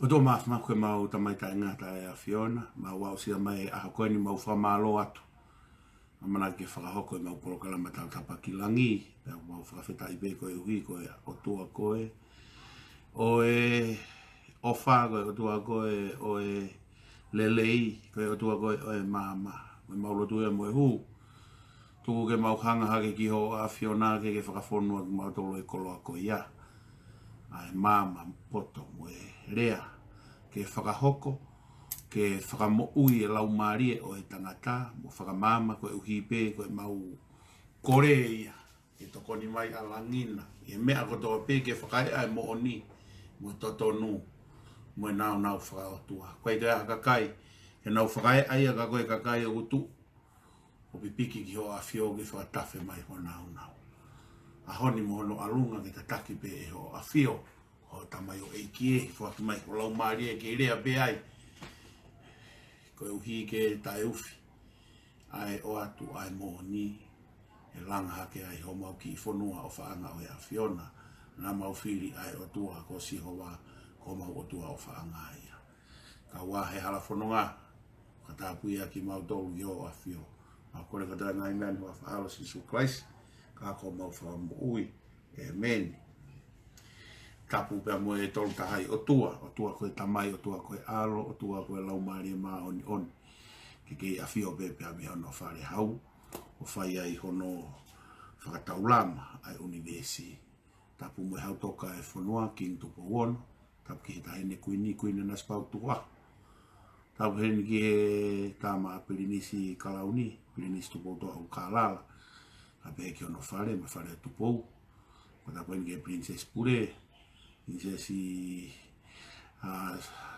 O tō māwhama koe mau tamaita e ngāta e a Fiona, mau wau sia mai a koe ni mau whamalo atu. Amana ke whakahoko e mau porokalama tau tapakilangi, pēr mau whakawheta i bē koe uhi koe o tua koe. O e ofa koe o tua koe, o e lelei koe o tua koe, o e māma. Me mau lotu e mo e hu. Tuku ke mau hanga hake ki ho a Fiona ke whakawhonua ki mau tolo e koloa koe ia. Ai māma poto mo e rea. Ke whakahoko, ke whakamo'ui e lau marie o e tangata, mo whakamama koe uhipe, koe mau kore ia, ke tokoni mai a langina, e mea kotoa pe ke whakaea e mo'oni, mo totonu, mo e nao whakaotua. Koe te aha kakai, ke nau whakaea ia ka koe kakai o utu, o piki ki ho a fio ke whakatafe mai ho nao. A honi mo hono alunga ke taki pe e ho a fio, o tamai o Kaikehe, whaki mai o lau maria ke rea pe ai. Koe uhi ke tae ufi. Ai o atu ai mōni, e langa hake ai ho mau ki whonua o whaanga o ea Fiona. Nā mau whiri ai o tua ko si hoa, ko mau o tua o whaanga ia. Ka wā he hala whononga, ka tāpui a ki mau tolu i o a Fio. Ma kore ka tā angaʻimanu a whakalosika Christ, ka ko mau whakamui, e meni. Tapu pia mo e tolu tahai o tua koe tamai, o tua koe alo, o tua koe lau maria maa oni. Ke a Fio pe pia mi hono whare hau, o whai ai hono whakataulama ai universi. Tapu mo e hau toka e whanua ki Tupou VI, tapu ki he tahine kuini na spau Tukuʻaho. Tapu heni ki he tama pirinisi kalauni, pirinisi Tupou tohu kālala, a pe ki hono whare, me whare Tupou. Ko tapu heni ki he Princess Pure, Princesi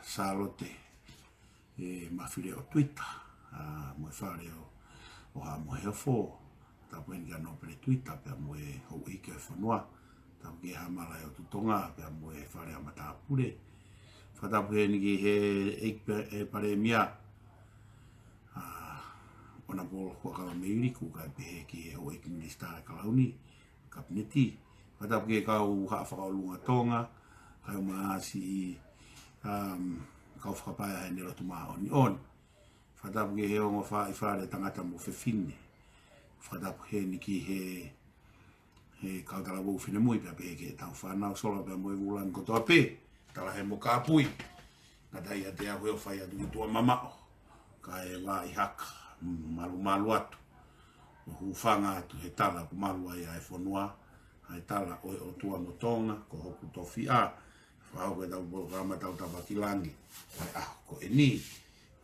Salote e mawhire o Twitter, mo e whare o ha mo he fo, tapu heni ki ano pere Twitter, pia mo e ʻAhoʻeitu e whanua, tapu ki ha malai o tutonga, pia mo e whare a matapure. Whatapu heni ki he Palemia, ona polo huakala meiriku, kai pehe ki he ʻAhoʻeitu Minista e Kalauni, kabineti. Whatapu ki kau ha'a whakaolungatonga, kai maasi i kau whakapaia he nero tuma oni. Whatapu ki he ongo wha i whare tangata mo whewhine. Whatapu he ni ki he kau tala wau whine mui pia pehe ki he tau whanau sola pia mo e ulan kotoa pe. Tala he mo kāpui. Ngata ia te ahu eo whai atu ki tua mamao. Ka e wā i haka, malu atu. Hu whanga atu he tala ku malu ai ai whanua. Ai Tala o tua no tonga, ko hoku tofi a, whao koe tau programa tau tapakilangi. Ai ko e ni,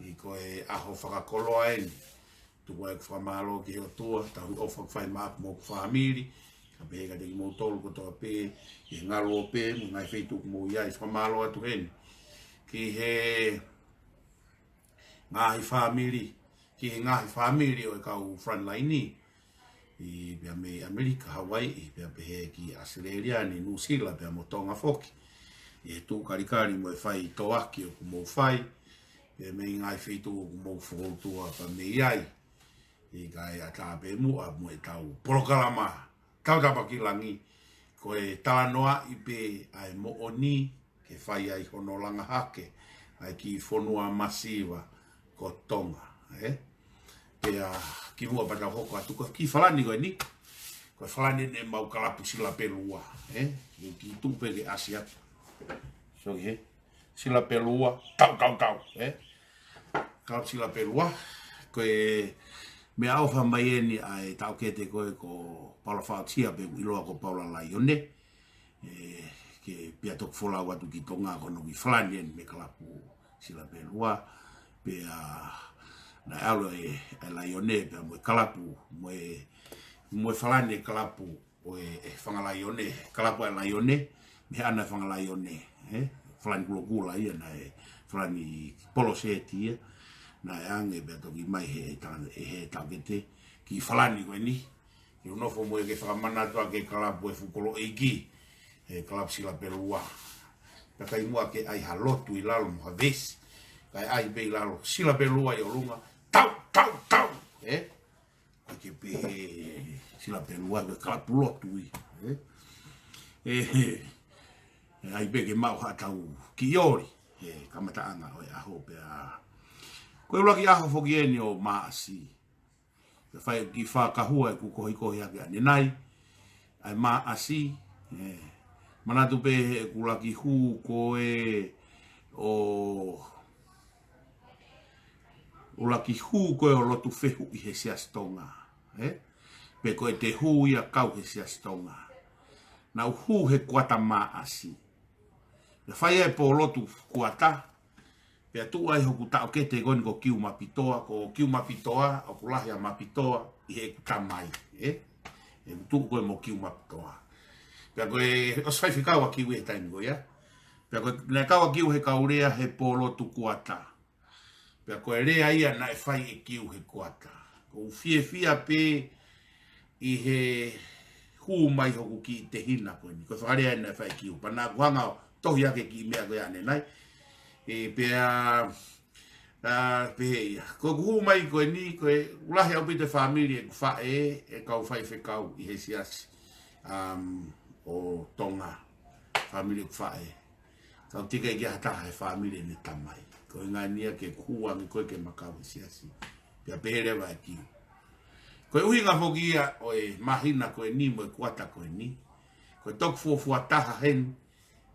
i ko e aho whakakoloa eni. Tuku ai whamalo ki o tua, tau o whai maapu mo ku whamiri, ka pehe ka teki mou tolu ko toa pe, i ngalo o pe, mo ngai wheitu ku mou iai whamalo atu heni. Ki he ngahi whamiri o e kau frontline ni, i pia me Amerika, Hawaii, pia pehe ki Australia, ni New Zealand, pia mo tonga foki. I tu karikari mo e whai toaki o ku mou whai, pia me ngai wheitu o ku mou whakoutua pa me iai. I kai a tāpe mua mo e tau porokalama, tau tapakilangi, ko e talanoa i pe ai mo'oni, ke whai ai hono langa hake, ai ki whonua masiva ko tonga. Pea ki mua pata hoko atu ko ki whalani koe ni. Koe whalani ne mau kalapu sila pelua. Ki tupe ke Asia. So he sila pelua. Tau. Kalapu sila pelua. Koe me au whamai eni ai tau kete koe ko Paula Whaatia pe iloa ko Paula Laione. Ke pia tok wholau atu ki tonga kono ki whalani eni me kalapu sila pelua. Pea na alo e la yone pe mo kalapu mo falani kalapu o e fangala yone kalapu la yone me ana fangala yone falani kulokula ia na e falani poloseti na ange be to ki mai he tangete ki falani ko ni yo no fo mo ke famana to ke kalapu e fukolo eiki e kalapu sila pelua pe kai mo ke ai halotu i lalo mo ves kai ai be lalo sila pelua yo lunga tau ke pe sila pelua ke kalapu lotu i ai be ke mau hatau ki ori kamata anga o aho pe a ko ula ki aho fogieni o maasi pe fai ki whakahua e kukohi ake ane nai ai maasi manatu pe e kula ki hu ko e o ula ki hu ko e o lotu fehu i he siastonga pe ko e te hu ia kau he siastonga na hu he kuata maasi le fai e po lotu kuata pe tu ai hoku ta ke te goni ko kiu mapitoa o kulahi a mapitoa i he kutamai e tu ko mo kiu mapitoa pe ko e os fai fikawa kiu e taingo ya pe ko na kawa kiu he kaurea he po lotu kuata pe ko e rea ia na e fai e kiu he kuata ko fia pe i he hu mai hoku ki te hina ko ni ko whakarea na e fai kiu pa na kuhanga tohi ake ki mea ko ane nai e pea pe ko hu mai ko ni ko ulahi au pite family e fa e kau fai fekau i he siasi o Tonga family fa e kau tika i hata he family ni tamai ko ngania ke kuwa mi ko ke makau siasi pea pere va ki ko uhinga fogia o e mahina ko ni mo kuata ko ni ko tok fu ataha hen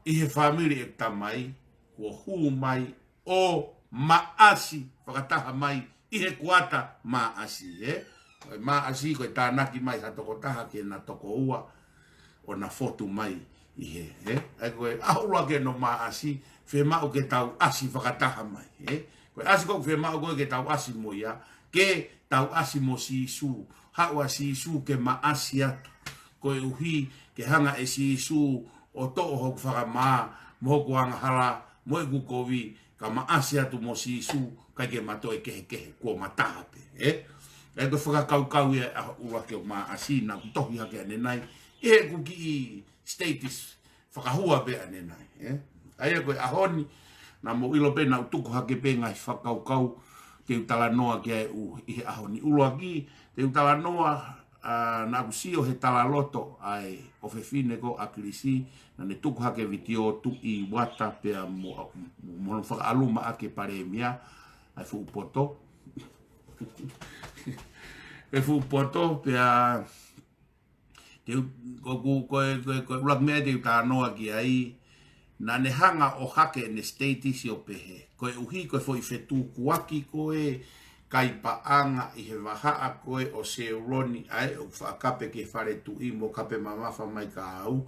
i he family e tamai ko hu mai o maasi whakataha mai i he kuata maasi maasi ko tānaki mai ha toko taha ke na toko ua o na fotu mai i he ai koe ahula ke no maasi whe mau ke tau asi whakataha mai koe asi ko whe mau koe ke tau asi mo ia ke tau asi mo sisu haua sisu ke maasi atu koe uhi ke hanga e sisu o to'o hoku whakamaa mo kuanga hala mo e kukowi ka maasi atu mo sisu kai ke mato e kehe kua mataha pe e ko whakakau e ua ke o maasi na kutohi hake ane nai e kuki i status whakahua pe ane nai ai e koe ahoni na mo ilo pe na utuku hake pe ngai whakau te talanoa ke i he ahoni uluaki te talanoa na kusio he talaloto ai o fefine ko akilisi na ne tuku hake vitio tu i wata pe mo aluma ake Palemia ai fu poto e fu poto pe te ko rak me te talanoa ki ai na ne hanga o hake ne state si o pehe ko uhi ko foi fetu kuaki ko kai paanga i he vaha'a koe o seuroni ai o whakape ke whare tu i mo kape mamafa mai ka au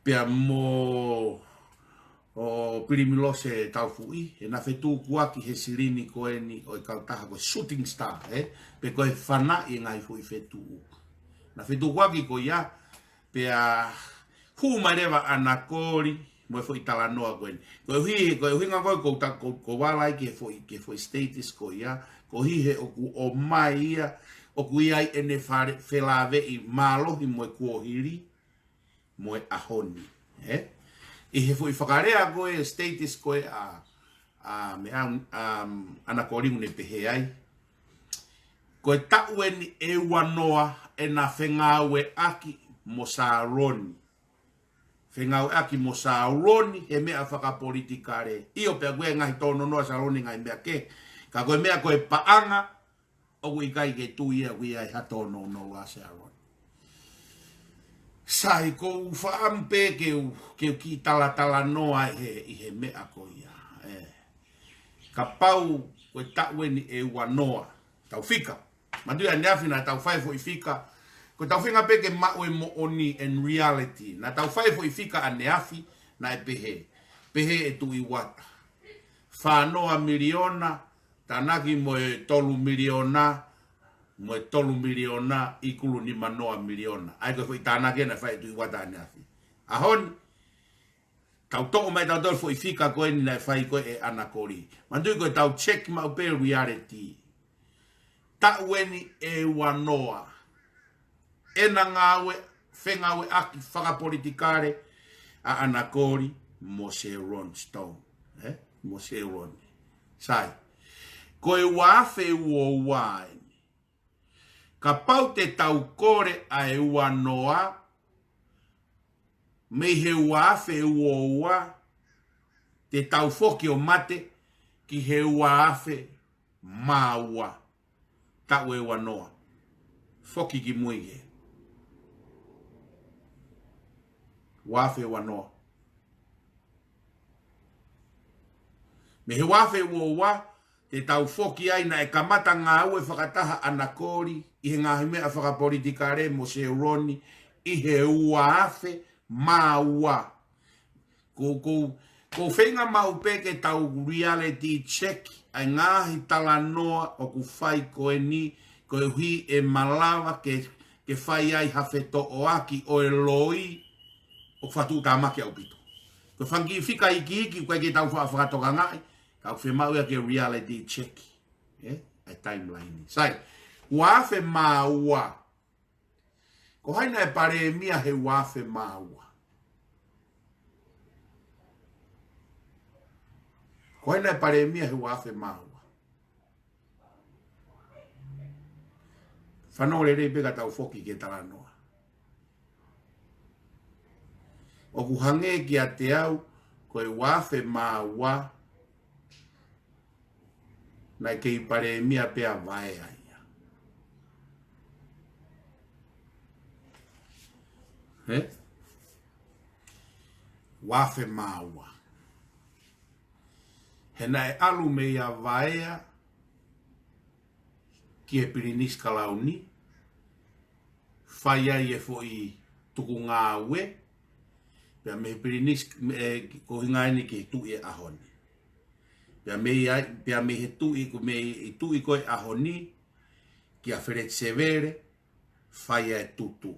pia mo o pirimilose tau fui e na whetu kuaki he sirini koe ni o i kautaha koe shooting star pe koe whana i ngai fui whetu na whetu kuaki koe ia pia hu mai rewa Ana Koli mo foi talanoa koe koe hui ngā koe ko walai ke foi status koe ia ko hihe o mai ia o kuiai ene whelave i malohi mo e kuohiri mo e ahoni i he fui whakarea koe status koe me Ana Koli ne pehe ai koe taueni e wanoa e na whengawe aki mo Sharon Fengau aki mo Sharon he mea whakapolitikare i o pia koe ngahi tono noa Sharon ngai mea ke ka koe mea koe paanga o ikai ke tuia kui ai hato no la Sharon. Sai ko whaampe ke ki talanoa i he mea ko ia. Ka pau koe taueni e wanoa. Tau fika. Matua neafina tau whaifo i fika. Ko tau whinga peke maue mo oni in reality. Na tau whaifo i fika a neafi na e pehe. Pehe e tu i wata. Whanoa miliona tanaki mo e 3 miliona, mo e 3 miliona, I kulu ni manoa miliona. Ai ko fai tanaki na fai tu watani afi. Ahon, tau toko mai tau tolu fo I fika koe ni na fai koe e Ana Koli. Mandui koe tau check ma upe reality. Ta weni e wanoa. E na ngawe, whengawe aki whakapolitikare a Ana Koli mo Sharon Stone. Mo Sharon. Sai. Koe wafe uo wai. Ka pau te tau kore a e wanoa. Me he wafe uo wa. Te tau foki o mate. Ki he wafe maua. Ta we wanoa. Foki ki muige. Wafe wanoa. Me he wafe uo wa. Te tau foki ai na e kamata ngā ue whakataha Ana Koli. I he ngā himea whakapolitikare mo Sharon. I he wafe maua. Ko whenga maupe ke tau reality check. Ai ngāhi talanoa o ku whai koe ni. Koe hui e malawa ke whai ai hawhe to'oaki o e loi. O whatu tāmaki au pitu. Koe whangi whika iki koe ke tau whakatoka ngai. Kau whemau ia ke reality check. A timeline. Sai, wafe maua. Ko haina e Palemia he wafe maua. Ko haina e Palemia he wafe maua. Whanau rei peka tau foki ke talanoa. O ku hange ki a te au, ko e wafe maua. Na kei Palemia pea vaha'a ia. Wafe maua. Hena e alu me ia vaha'a ki e pirinis kalauni. Whai ai e foi tuku ngā ue. Pea me pirinis ko hingaini ki tu e ahoni. Pea me he tui ko me I tui koe ahoni ki a where severe whai e tutu.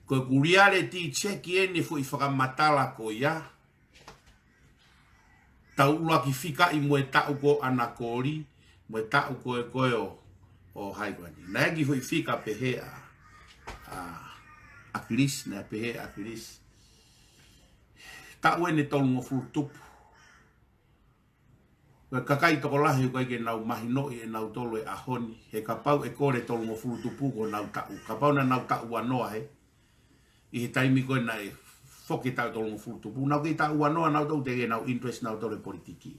Koe kuriare ti cheki ene fo I whakamatala ko ia. Tau uluaki whika I mo e tau ko Ana Koli, mo e tau ko e koe o haigwani. Na egi fo I whika pehe a Chris, na pehe a Chris. Tau ene tolu mo futupu. Kakai toko lahi koe ke nau mahino I e nau tolu e ahoni. He kapau e kore tolu mo futupu ko nau tau. Kapau na nau tau wanoa he. I he taimi koe na e whoki tau tolu mo futupu. Nau kei tau wanoa nau tau tege nau interest nau tolu e politiki.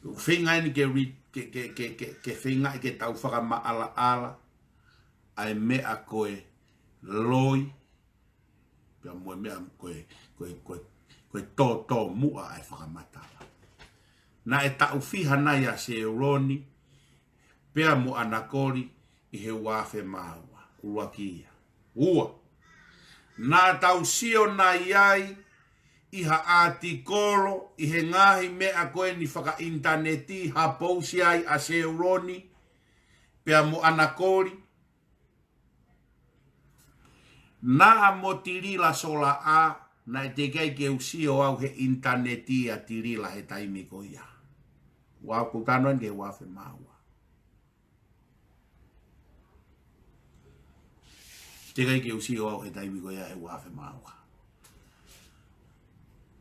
Whenga ni ke whenga I ke tau whakama ala ala. Ai mea koe loi. Pea moe mea koe Tomu'a ai whakamatala. Na e tau whihana ia Sharon, pea mo Ana Koli I he wafe maua. Uluaki'ia. Ua. Na tau sio na iai I ha artikolo I he ngahi mea koe ni whaka interneti ha pousi ai a Sharon, pea mo Ana Koli. Na mo tirila sola a na te kai ke usio au he interneti a tirila he taimi ko ia. Wa kutano nge wafe maua. Te kai ke usio au he taimi ko ia he wafe maua.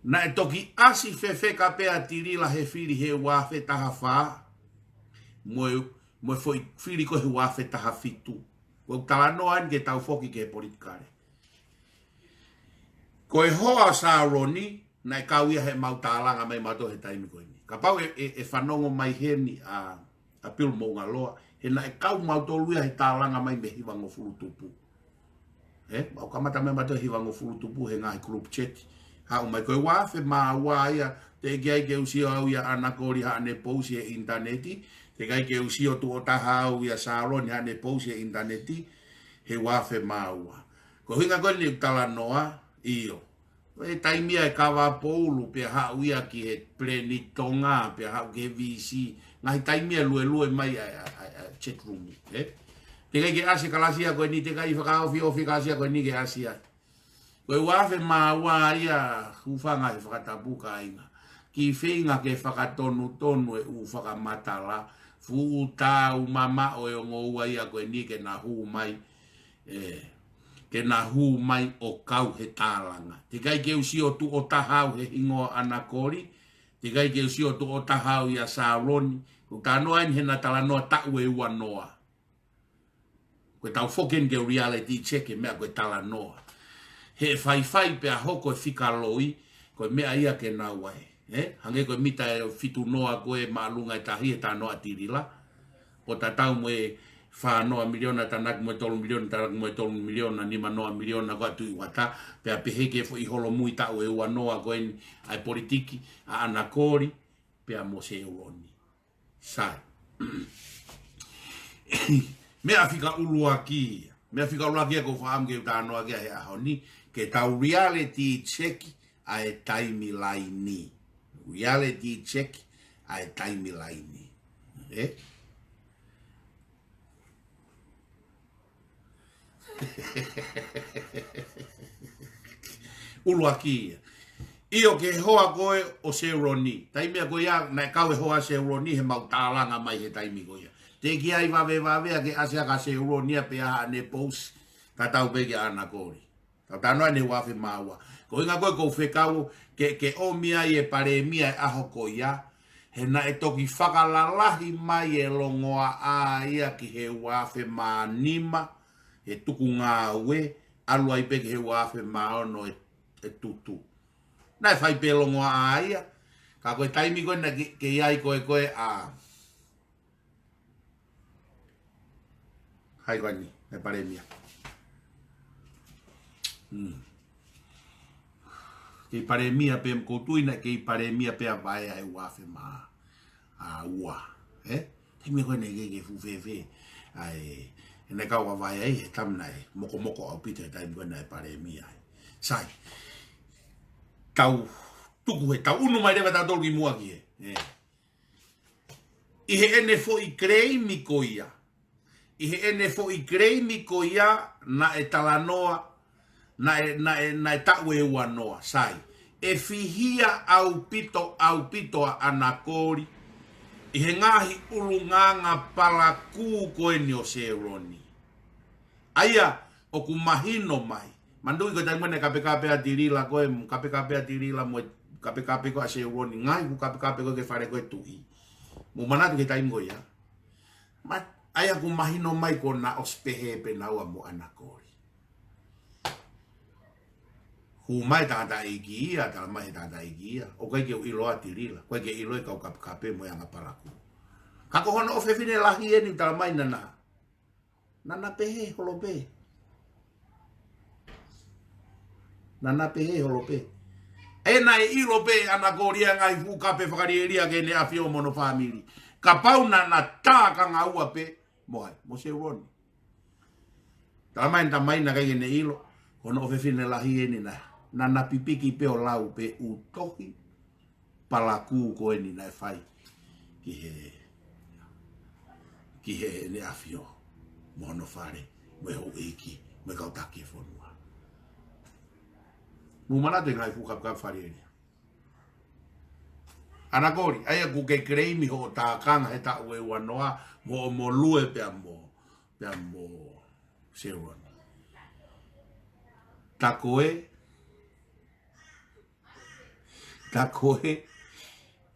Na e toki asi fefeka pea tirila he whiri he wafe taha wha. Moe foi whiri ko he wafe taha fitu. Ko talanoa nge tau foki ke politikare. Ko e hoa Sharoni na e kauia he mautalanga mai mato he taimi koe ni. Ka pau e whanongo mai he ni a pilu mo ngā loa. He na e kau mautoluia he tālanga mai me hiwango furutupu. Mau kamata mai mato hiwango furutupu he ngahi group chat. Hau mai koe wafe maa waia te gai ke usio au ia Ana Koli hane pousi e interneti. Te gai ke usio tu o taha au ia Sharon hane pousi e interneti. He wafe maa ua. Ko hinga koe ni talanoa iyo. E taimia e kawa poulu pe hauia ki e plenitonga pe hau ke VC. Ngai taimia lue mai chat room. Te kai ke asia kalasia koe ni te kai whakaofi ofi kasia koe ni ke asia. Koe wafe maa waa ia ufanga e whakatapuka inga. Ki whinga ke whakatonu tonu e u whakamatala. Fu tā umama o e ongo ua ia koe ni ke na huu mai. Ke na huu mai o kau he tālanga. Te kai ke usi o tu o tahau he ingo Ana Koli. Te kai ke usi o tu o tahau ia Sharon. Ko tānoa in he na talanoa ta'u e ua noa. Koe tau whoken ke reality check e mea koe talanoa. He whai pe a hoko e whikaloi. Koe mea ia ke nā wai. Hange koe mita e fitu noa koe maalunga e tahi e tānoa tirila. O ta tau mo e whanoa miliona tanak mo e tolu miliona tanak mo e tolu miliona nima noa miliona koa tui wata. Pe a peheke fo i holo mui tau e ua noa koe ai politiki a Ana Koli. Pe a mo se uroni. Sai. Mea whika uluakia. Mea whika uluakia ko whaam ke tānoa kia he aho ni. Ke tau reality check a e taimi laini. Reality check a e taimi laini. Uluakia. Io ke hoa koe o Sharon. Taimia koe ia na kau e hoa Sharon he mau tālanga mai he taimi koe ia. Te ki ai wawe ke asia ka Sharon pe aha ne post ka tau peke Ana Koli. Tau tanoa ne wawe maua. Ko inga koe kou whekau ke omia i e Palemia e aho ko ia. He na e toki whakalalahi mai e longoa a ia ki he wawe manima. He tuku ngā ue. Alua i peke he wawe maono e tutu. Nai whai pe longoa a ia. Ka koe taimi koe na ke iai koe a. Hai koe ni, e Palemia. Ke Palemia pe mkoutuina ke Palemia pe a vai ai wafe ma a ua. Taimi koe na ke fufefe. Ai, ene kau wa vai ai he tamna e moko au pita taimi koe na e Palemia. Sai. Tau tuku he tau unu mai rewa tau tolu ki mua ki he. I he ene fo i krei mi ko ia. I he ene fo i krei mi ko ia na e talanoa na e ta'u e ua noa. Sai. E fihia au pito a Ana Koli. I he ngahi ulunganga palaku koe ni o Sharon. Aia o ku mahino mai. Mandui ko tai mone kape a tirila koe kape a tirila mo kape ko a Sharon ngai ku kape ko ke fare ko tui. Mo manatu ke tai mo ya. Ma aya ku mahino mai ko na ospehe pe na mo Ana Koli. Hu mai tata ikia ta mai tata ikia. O kai ke ilo a tirila. Koe ke ilo e kau kape mo anga paraku. Ka ko hono ofefine lahi e ni ta mai nana. Nana pehe holope. Nana pehe holope. E na e irope Ana Koli ngai fu kape whakarieria ke ne afio mono family. Ka pau na tā ka ngā ua pe mo Sharon. Ta mai na kai ne ilo. Hono ofefine lahi e ni na. Nana pipiki pe o lau pe u toki. Palaku koe ni na e whai. Ki he ne afio. Mono whare. Me ho eiki. Me kau taki e whonua. Mumana te ngai fuka whare e. Ana Koli, aia ku ke kreimi ho tā kanga he ta'u e ua noa. Mo lue pe a mo Sharon. Ta koe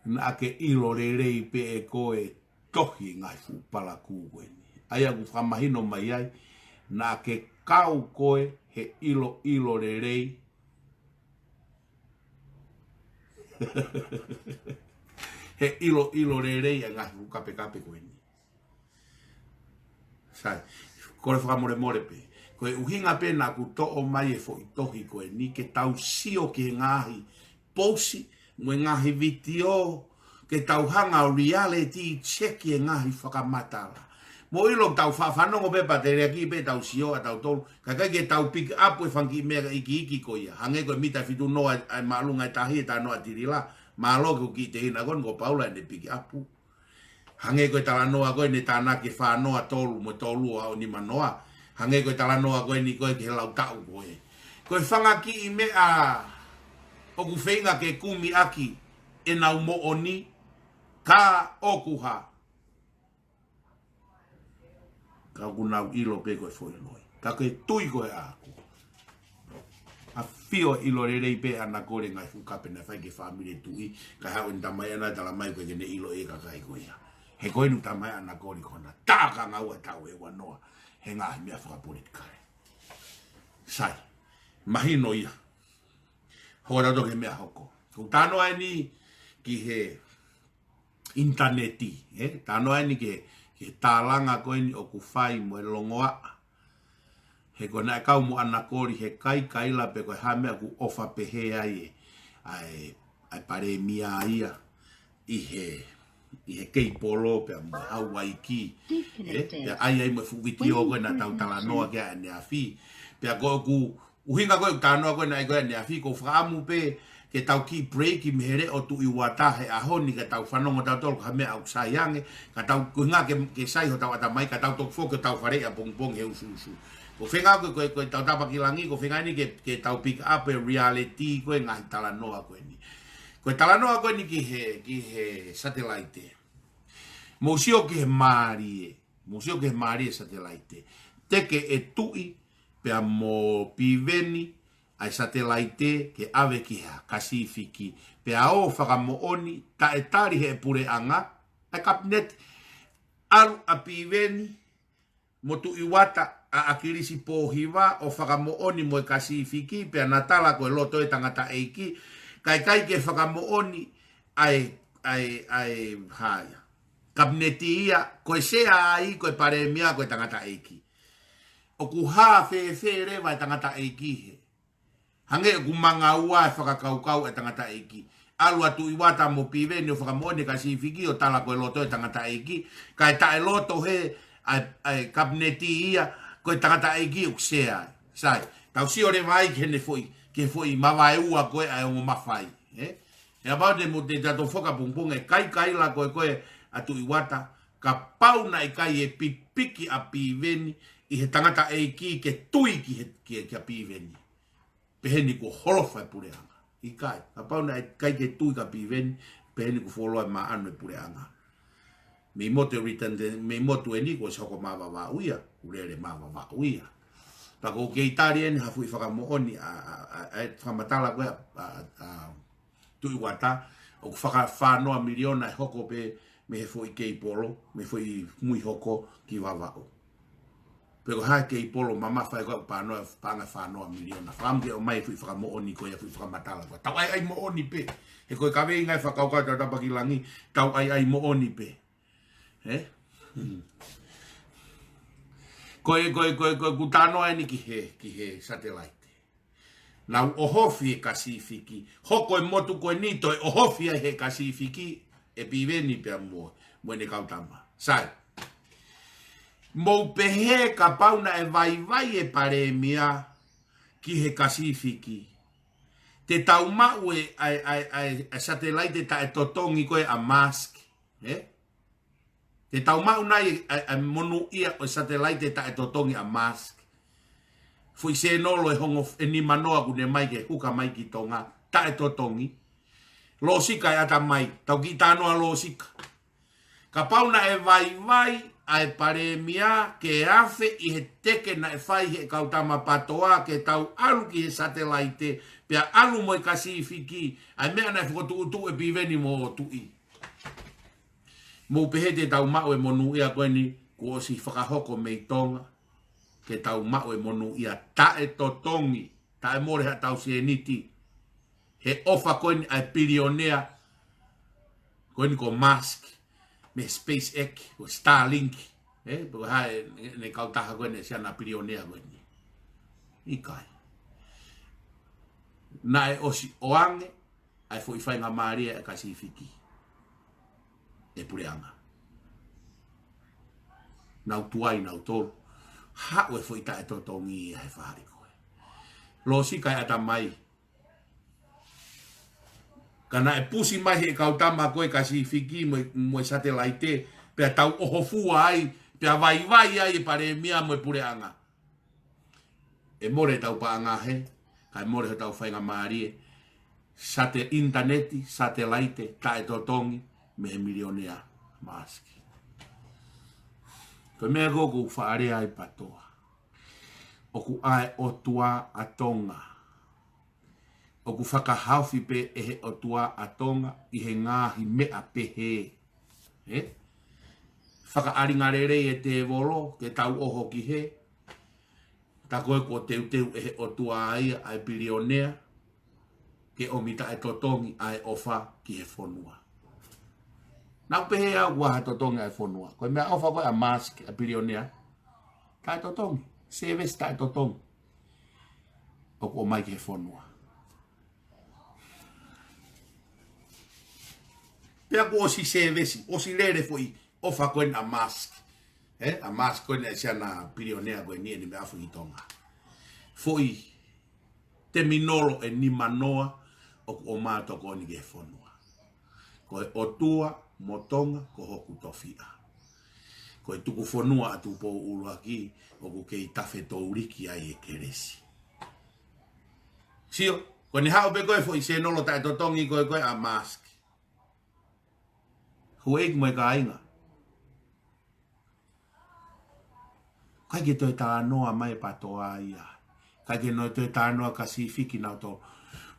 na ke ilo rei pe e koe tohi ngai fu palaku koe ni. Aia ku whamahino mai ai na ke kau koe he ilo rei. He ilo rei ngai fu kape koe ni. Sai, kore whakamore pe. Koe uhinga pe na ku to'o mai e fo i tohi koe ni ke tau sio ki ngahi posi mo ngahi vitio ke tau hanga reality check e ngahi whakamatala. mo ilo tau whanongo pe pa te reaki pe tau sio a tau tolu. Ka kai ke tau pick up e whanki mea iki ko ia. Hange koe mita fitu noa ai maalunga i tahi e ta noa tirila. Maalo ko ki te hina kon ko paula e ne pick up. Hange koe talanoa koe ne tāna ke whanoa tolu mo tolu au ni manoa. Hange koe talanoa koe ni koe ke lau tau koe. Koe whangaki i mea o ku whenga ke kumi aki e nau mo oni ka okuha. Ka kunau ilo pe koe foi loi. Ka koe tui koe aku. A fio ilo re rei pe Ana Koli ngai fukape na whai ke whamire tui. Ka hau ni tamai ana tala mai koe kene ilo e kakai koe ia. He koe nu tamai Ana Koli kona. Tāka ngau a tau e wanoa. He ngahi mea whakapolitikare. Sai. Mahino ia. Hora toke mea hoko. Kung tano ai ni ki he interneti. Tano ai ni ke tālanga koe ni o ku whai mo e longoa. He koe nai kau mo Ana Koli he kai kaila pe koe hamea ku ofa pe he ai ai Palemia ia. I he kei polo pe mo Hawaii ki. Pe ai mo fuwiti o koe na tau talanoa kia ane a fi. Pe a koe ku uhinga koe tanoa koe na koe ane a fi ko whaamu pe ke tau ki break i mehere o tu i wata he ahoni ke tau whanongo tau tolu ka mea au saiange ka tau kuhinga ke sai ho tau atamai ka tau tok fo ke tau whare a pong pong he usu. Ko whenga koe tau tapakilangi ko whenga ni ke tau pick up e reality koe ngahi talanoa koe ni. Koe talanoa koe ni ki he satellite. Musio ke he maari e. Musio ke he maari e satellite. Teke e tui pe a mo piveni ai satellite ke ave ki ha kasifiki pe a o whakamooni ta e tari he pure anga ai kabinet alu a piveni mo tu iwata a akirisi pohiwa o whakamooni mo e kasifiki pe a natala koe loto e tangata eiki kai ke whakamooni ai haya kabineti ia koe sea ai koe Palemia koe tangata eiki o ku ha fe rewa e tangata eiki he hange ku manga ua e whakakaukau e tangata eiki. Alu atu iwata mo piveni o whakamoone kasifiki o tala koe loto e tangata eiki. Ka e tae loto he ai kabineti ia koe tangata eiki o ksea. Sai, tau si ore vai ke foi mawae ua koe ai o mawhai. E abau de mo te tato whoka pungpunga e kai la koe atu iwata. Ka pauna ikai e piki a piveni i he tangata eiki ke tui ki a piveni. Peheni ko holofa e pureanga. Ikai. Ka pauna e kai ke tui ka piveni, peheni ko foloa e maanu e pureanga. Me motu e ni ko soko mawawa uia, urere mawawa uia. Pako ke itari eni hafu i whakamooni a whamatala koe tui wata, o whakawhanoa miliona e hoko pe me he fo i kei polo, me fo i mui hoko ki wawao. Pero ha ke polo mama fai ko panoa panga whanoa miliona. Whamke o mai fui whakamooni ko ia fui whakamatala ko. Tau ai mooni pe. He koe kawe ingai whakaukata tapakilangi. Tau ai mooni pe. Koe kutanoa ni ki he satellite. Nau ohofi e kasifiki. Hoko e motu koe nito e ohofi e he kasifiki. E piveni pe amua. Mwene kautama. Sai. Mou pehe ka pauna e vai e Palemia ki he kasifiki. Te taumau e satellite ta e totongi koe a mask. Te taumau nai e monu ia o satellite ta e totongi a mask. Fui se nolo e hongo e ni manoa kune mai ke huka mai ki tonga ta e totongi. Losika e ata mai. Tau ki tanoa losika. Ka pauna e vai ai Palemia ke afe i he teke na e whai he kautama patoa ke tau alu ki he satellite pia alu mo e kasifiki ai mea na e whakotu utu e piveni mo o tui. Mo pehe te tau mao e monu ia koe ni ko o si whakahoko mei tonga ke tau mao e monu ia ta e totongi ta e more ha tau si e niti he ofa koe ni ai pilionea koe ni ko mask me SpaceX o Starlink porque ha ne kautaha koe ne siana pilionea koe ni ikai na e osi oange ai foi whainga maria e kasifiki e pureanga nau tuai nau tolu. Ha'u e fwita e totongi he whahari koe. Lo sika e ata mai. Kana e pusi mai he kautama koe kasi fiki mo satellite pe tau oho fua ai pe vai ai e Palemia mo pureanga. E more tau pa angahe, kai more tau whainga maarie. Sate interneti, satellite, ta e totongi, me he milionea maski. Koe mea gogo whaarea ai patoa. Oku ae otua atonga. Oku whakahauwhi pe e he otua atonga i he ngāhi mea pehe. Whakaaringarere e te volo, ke tau oho ki he. Ta koe ko teu e he otua aia ai bilionea. Ke omita e totongi ai ofa ki he whonua. Nau pehe au waha totongi ai whonua. Koe mea ofa koe a mask a bilionea. Ta e totongi. Seves ta e totongi. Oku o mai ki he whonua. Pea ko osi sevesi. Osi lere foi ofa koe na mask. A mask koe na sia na bilionea koe ni me afu i tonga. Foi te minolo e ni manoa. O mātou ko ni ke whonua. Ko e otua, motonga, ko hoku tofia. Ko e tuku whonua a Tupou Uli, o ku kei tawhe touriki ai e keresi. Sio, ko ni hao pe koe fo i se nolo tae totongi koe a mask. Hueik mo e ka ainga. Kai ke toi talanoa mai patoa ia. Kai ke noi toi talanoa kasi fiki nau to.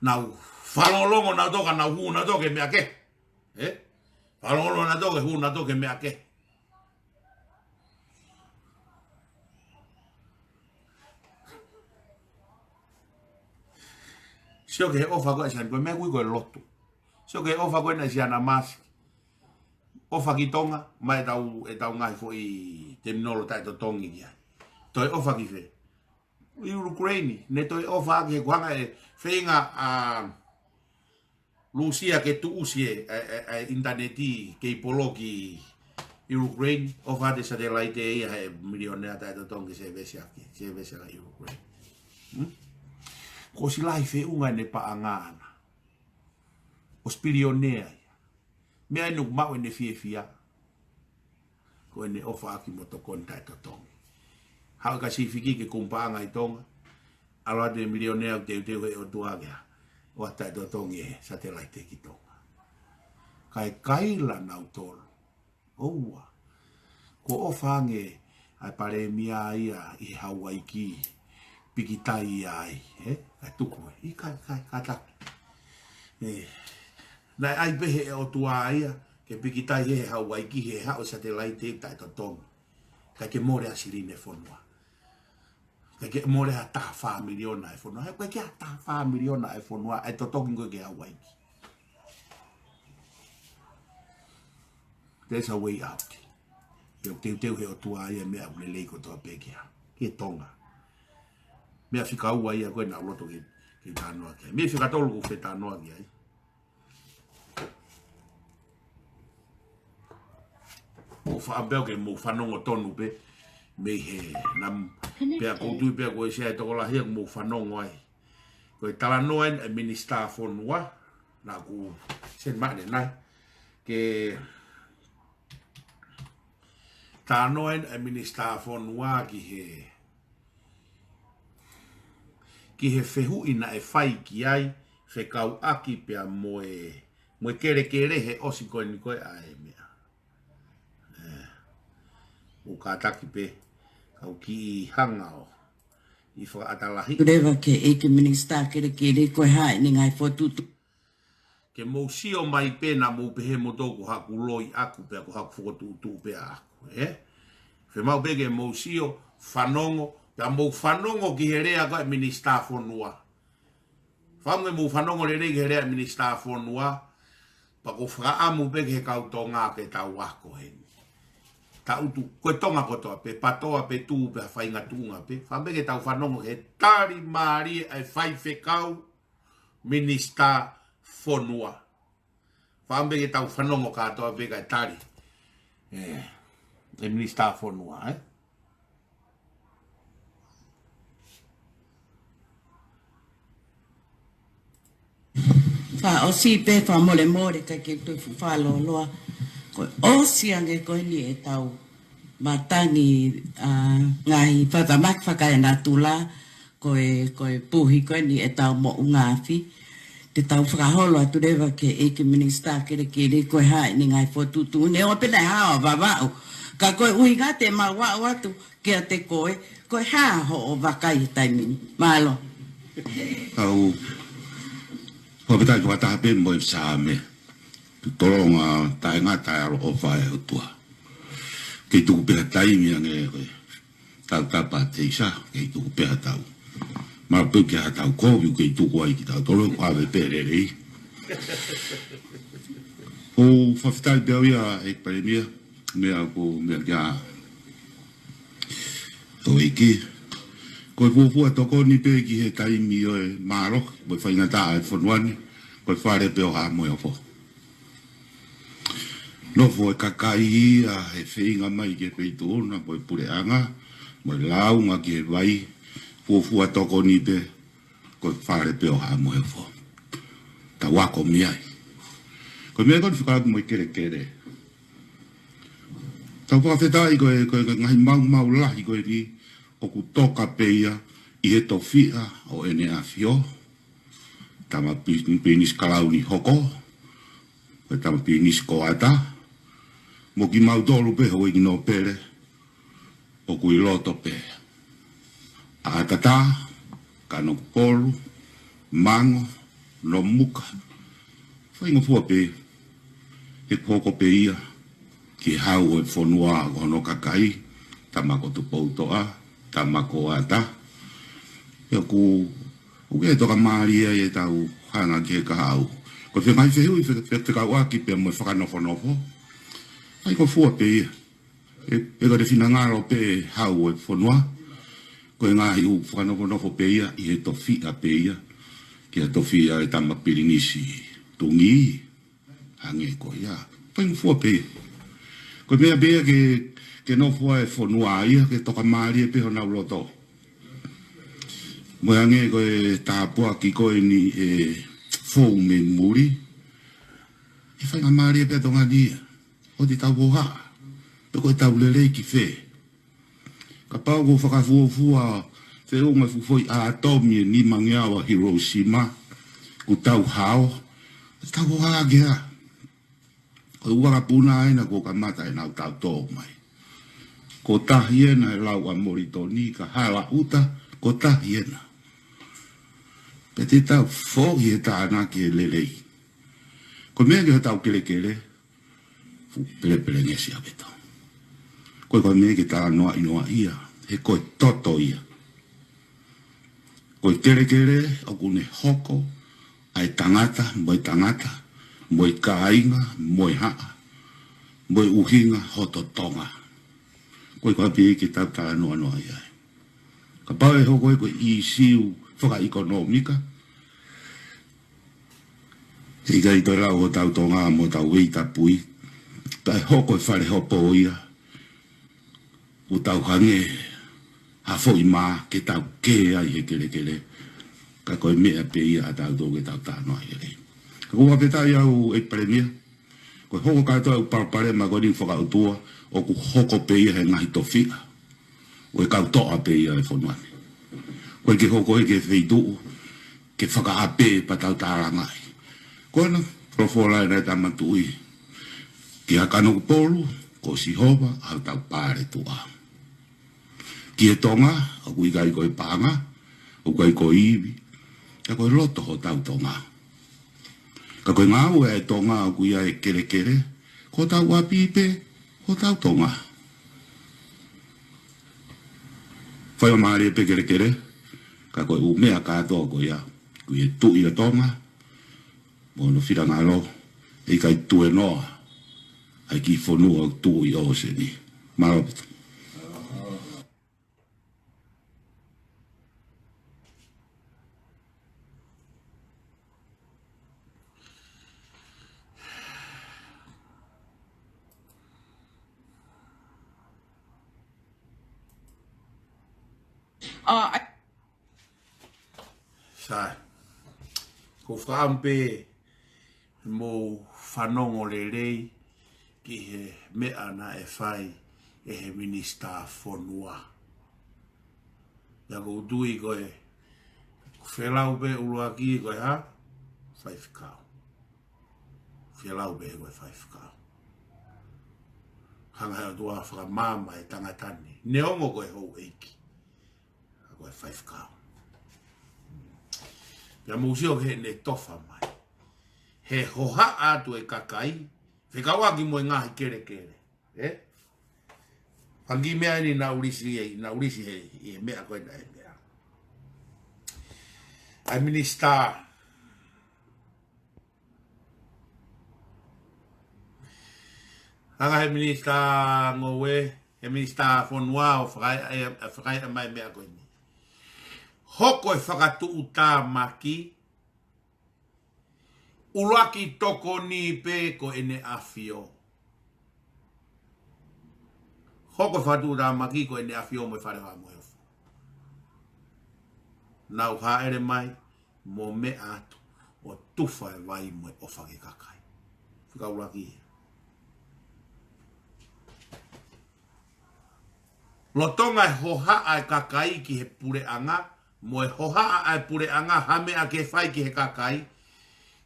Nau whalolongo na toka nau hu na toke mea ke. Whalolongo na toke hu na toke mea ke. Sio ke he ofa koe sian koe mea kui koe lotu. Sio ke he ofa koe na sian a mask. Ofa ki tonga, mai e tau ngai fo i te minolo tai to tongi kia. Toi ofa ki fe. I Ukraini, ne toi ofa ki he kuhanga e whenga a Lucia ke tu usie interneti ke polo ki Ukraine ofa de satellite e he milionea tai to tongi se vesia la Ukraine. Ko si lai fe unga ne pa angana. Os bilionea. Mea inu mau ne fia. Ko ne ofa ki motokon tai to tongi. Hau ka si fiki ke kumpa anga'i tonga. Aloha de milionea te he o tuagea. O tai to tongi e satellite ki tonga. Kai kaila nau tolu. Oua. Ko ofa nge ai Palemia ia i Hawaii ki. Piki tai ai. Kai tuku e. Ikai, kata. Nai ai pehe e o tua ia. Ke piki tai he Hawaii ki he hao satellite tai to tongi. Kai ke more asirine fonua. Ke more ha ta fa miliona e fonua. He koe ke ta fa miliona e fonua. E to tongi koe ke Hawaii ki. There's a way out. Yo teu he o tua ia mea ulelei ko toa pekea. Ke tonga. Mea whika ua ia koe na uloto ke tānoa kia. Mea whika tolu ko whe tānoa kia. Mo whaambeo ke mo whanongo tonu pe. Me he nam pea koutu pea koe sea e tokola hea mo whanongo ai. Koe talanoa e minister fonua. Na ku sen mane nai. Ke talanoa e minister fonua ki he whehu ina e whai ki ai. Whekau aki pea moe kere he osi koe ni koe a e mea. O ka taki pe kau ki I hanga o I whaatalahi. Rewa ke eke minister kere koe hae ni ngai whotutu. Ke mou sio mai pe na mou pehe mo tōku haku loi aku pea ko haku whotutu pea aku. Whe mau peke mou sio whanongo. Pea mou whanongo ki he rea koe minister fonua. Whange mou whanongo le rei ki he rea minister fonua. Pa ko whaamu peke he kau tō ngā ke tau wako heni. Ta utu koe tonga kotoa pe patoa pe tu pe whainga tunga pe whambeke tau whanongo he tari maari ai whai whekau minister fonua whambeke tau whanongo katoa pe kai tari E minista fonua, eh? Fa o si pe fa mole mole ka ke tu fa lo lo ko o si ange ko ni e tau matangi ngai fa ta mak fa ka na tula ko e puhi ko ni e tau mo ngafi te tau whakaholo atu rewa ke eke minista kere kere koe hae ni ngai fotutu ne o pena hao vavao ka koe uiga te mawa watu ke a te koe haa ho o wakai taimini malo au Papetai ko ta pe mo sa me. Tu toronga ta nga ta ro o fa e tua. Ke tu pe tai mi nge ta ta pa te sa ke tu pe ta. Ma pe ke ta ko vi ke tu ko ai ki ta toro kwa ve pe re re. O fa fitai be ya e Palemia me a ko me ga. To iki ko fu to ko ni pe ki he tai mi o maro mo fa nga ta e fonwani ko fa re pe o ha mo yo fo no fo haka'i a he feinga mai ke pe to na ko pure anga mo lau nga ke vai fu to ko ni pe ko fa re pe o ha mo yo fo ta wa ko mi ai ko me ko fa mo ke re ta fa fe dai ko ngai mau la ko ni o ku toka peia i he tofia o ene a fio. Tama pinis kalauni hoko. Ko tama pinis koata. Mo ki mau dolu pe hoi no pere. O kui loto pe. A tata, kano polu, mango, no muka. Fai ngofua pe. He hoko pe ia. Ki hau e fonua o no kakai. Tama ko Tupou tama ko ata yo ku o ke to ka maria e tau hanga ke ka au ko fe mai fe ui fe ka wa ki pe mo fa no fono fo ai ko fu pe e ko de finanga pe hau e fonwa ko nga u fa no fono fo pe ia i to fi a pe ia ki to fi a tama pirinisi tungi ange ko ya pa fu pe ko me be ke no foi fonua ia ke toka mari pe ona loto mo ange ko ta pua ki ko ni fo me muri e fa mari pe tonga dia o di ta boha pe ko ta ulele ki fe ka pa go fa ka fu fe o me fu foi a atomi ni mangea wa Hiroshima ku tau hao ta boha gea ko ua puna ina ko ka mata ina ta to mai ko tahiena e lau a moritoni ka hala uta ko tahiena. Peti tau fōi e tāna ki e lelei. Ko mea ki ho tau kele fu pele ngesi abeto. Ko mea ki talanoa inoa ia, he koe toto ia. Ko kele o kune hoko, ai tangata, moi kāinga, moi haa, moi uhinga, hoto tonga. Koe pi ki tau talanoa noa ia. Ka pau e hoko e i siu whakaikonomika. E ikai to rau o tau tonga mo tau PIta Pua. Ta e hoko e whare hopo o ia. O tau hange ha foi ma ke tau ke ai he kele. Ka koe mea pe ia a tau tō ke tau tānoa ia rei. Ka kua petai au e Palemia. Koe hoko katoa u Palemia ko ni whakautua. O ku hoko pe ia he ngahi tofia. O e kautoa pe ia e whanuane. Koe ke hoko e ke wheitu. Ke whakaape pa tau tārangai. Koe na, profola e nei tamatui. Ki hakano ku polu, ko si hova, au tau pāre tua. Ki e tonga, o ku ikai koe panga, o koe koe iwi. Ka koe loto ho tau tonga. Ka koe ngau e tonga o ku ia e kere. Ko tau wapipe. Ko tau tonga. Whai o maari e pekere, ka koe u mea katoa ko ia. Kui e tu i a tonga, mo no whirangalo, e kai tu e noa, ai ki whanua o tu i o se ni. Marapita. Sai. Ko whaampe mo whanongo lelei ki he mea na e whai e he minista whonua. Ia ko utui koe whelau pe uluaki koe ha? Whai whakao. Whelau pe koe whai whakao. Hanga hea tua whakamama e tangatani. Neongo koe hou eiki. Koe whai whakao. Ia musio he ne tofa mai. He hoha'a atu e haka'i. Whikawaki mo e ngahi kere kere. Hangi mea ni na urisi he i mea koe na e mea. Ai minista. Hanga he minista ngowe. He minista whonua o whakai mai mea koe ni. Hoko e whakatu tā maki. ʻUnuakiʻotonga ni pe ko ene afio. Hoko e whakatu tā maki ko ene afio mo e wharewa mo efu. Nau haere mai mo me atu o tufa e vai mo e ofa ke kakai. Whikauraki e. Lotonga e hoha'a e kakai ki he pure anga. Mo e hoha'a e pure anga hame a ke whai ki he kakai.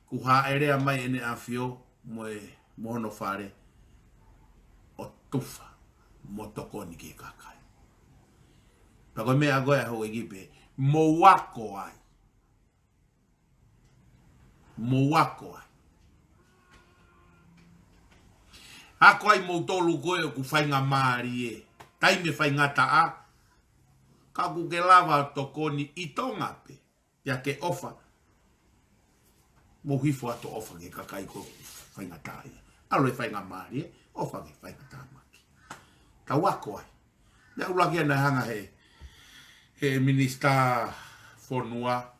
Ku haerea mai ene afio mo e mohono whare o tufa mo toko ni ki he kakai. Pako mea goe a hoi kipe. Mo wako ai. Mo wako ai. Hako ai mo tolu koe o ku whainga maari e. Taime whainga taa. Ka ku ke lava toko ni i tonga pe. Pia ke ofa. Mo hifo ato ofa ke kakai ko whainga taa ia. Alo e whainga maari e. Ofa ke whainga taa maki. Ka wako ai. Ia ulaki ana hanga he minista whonua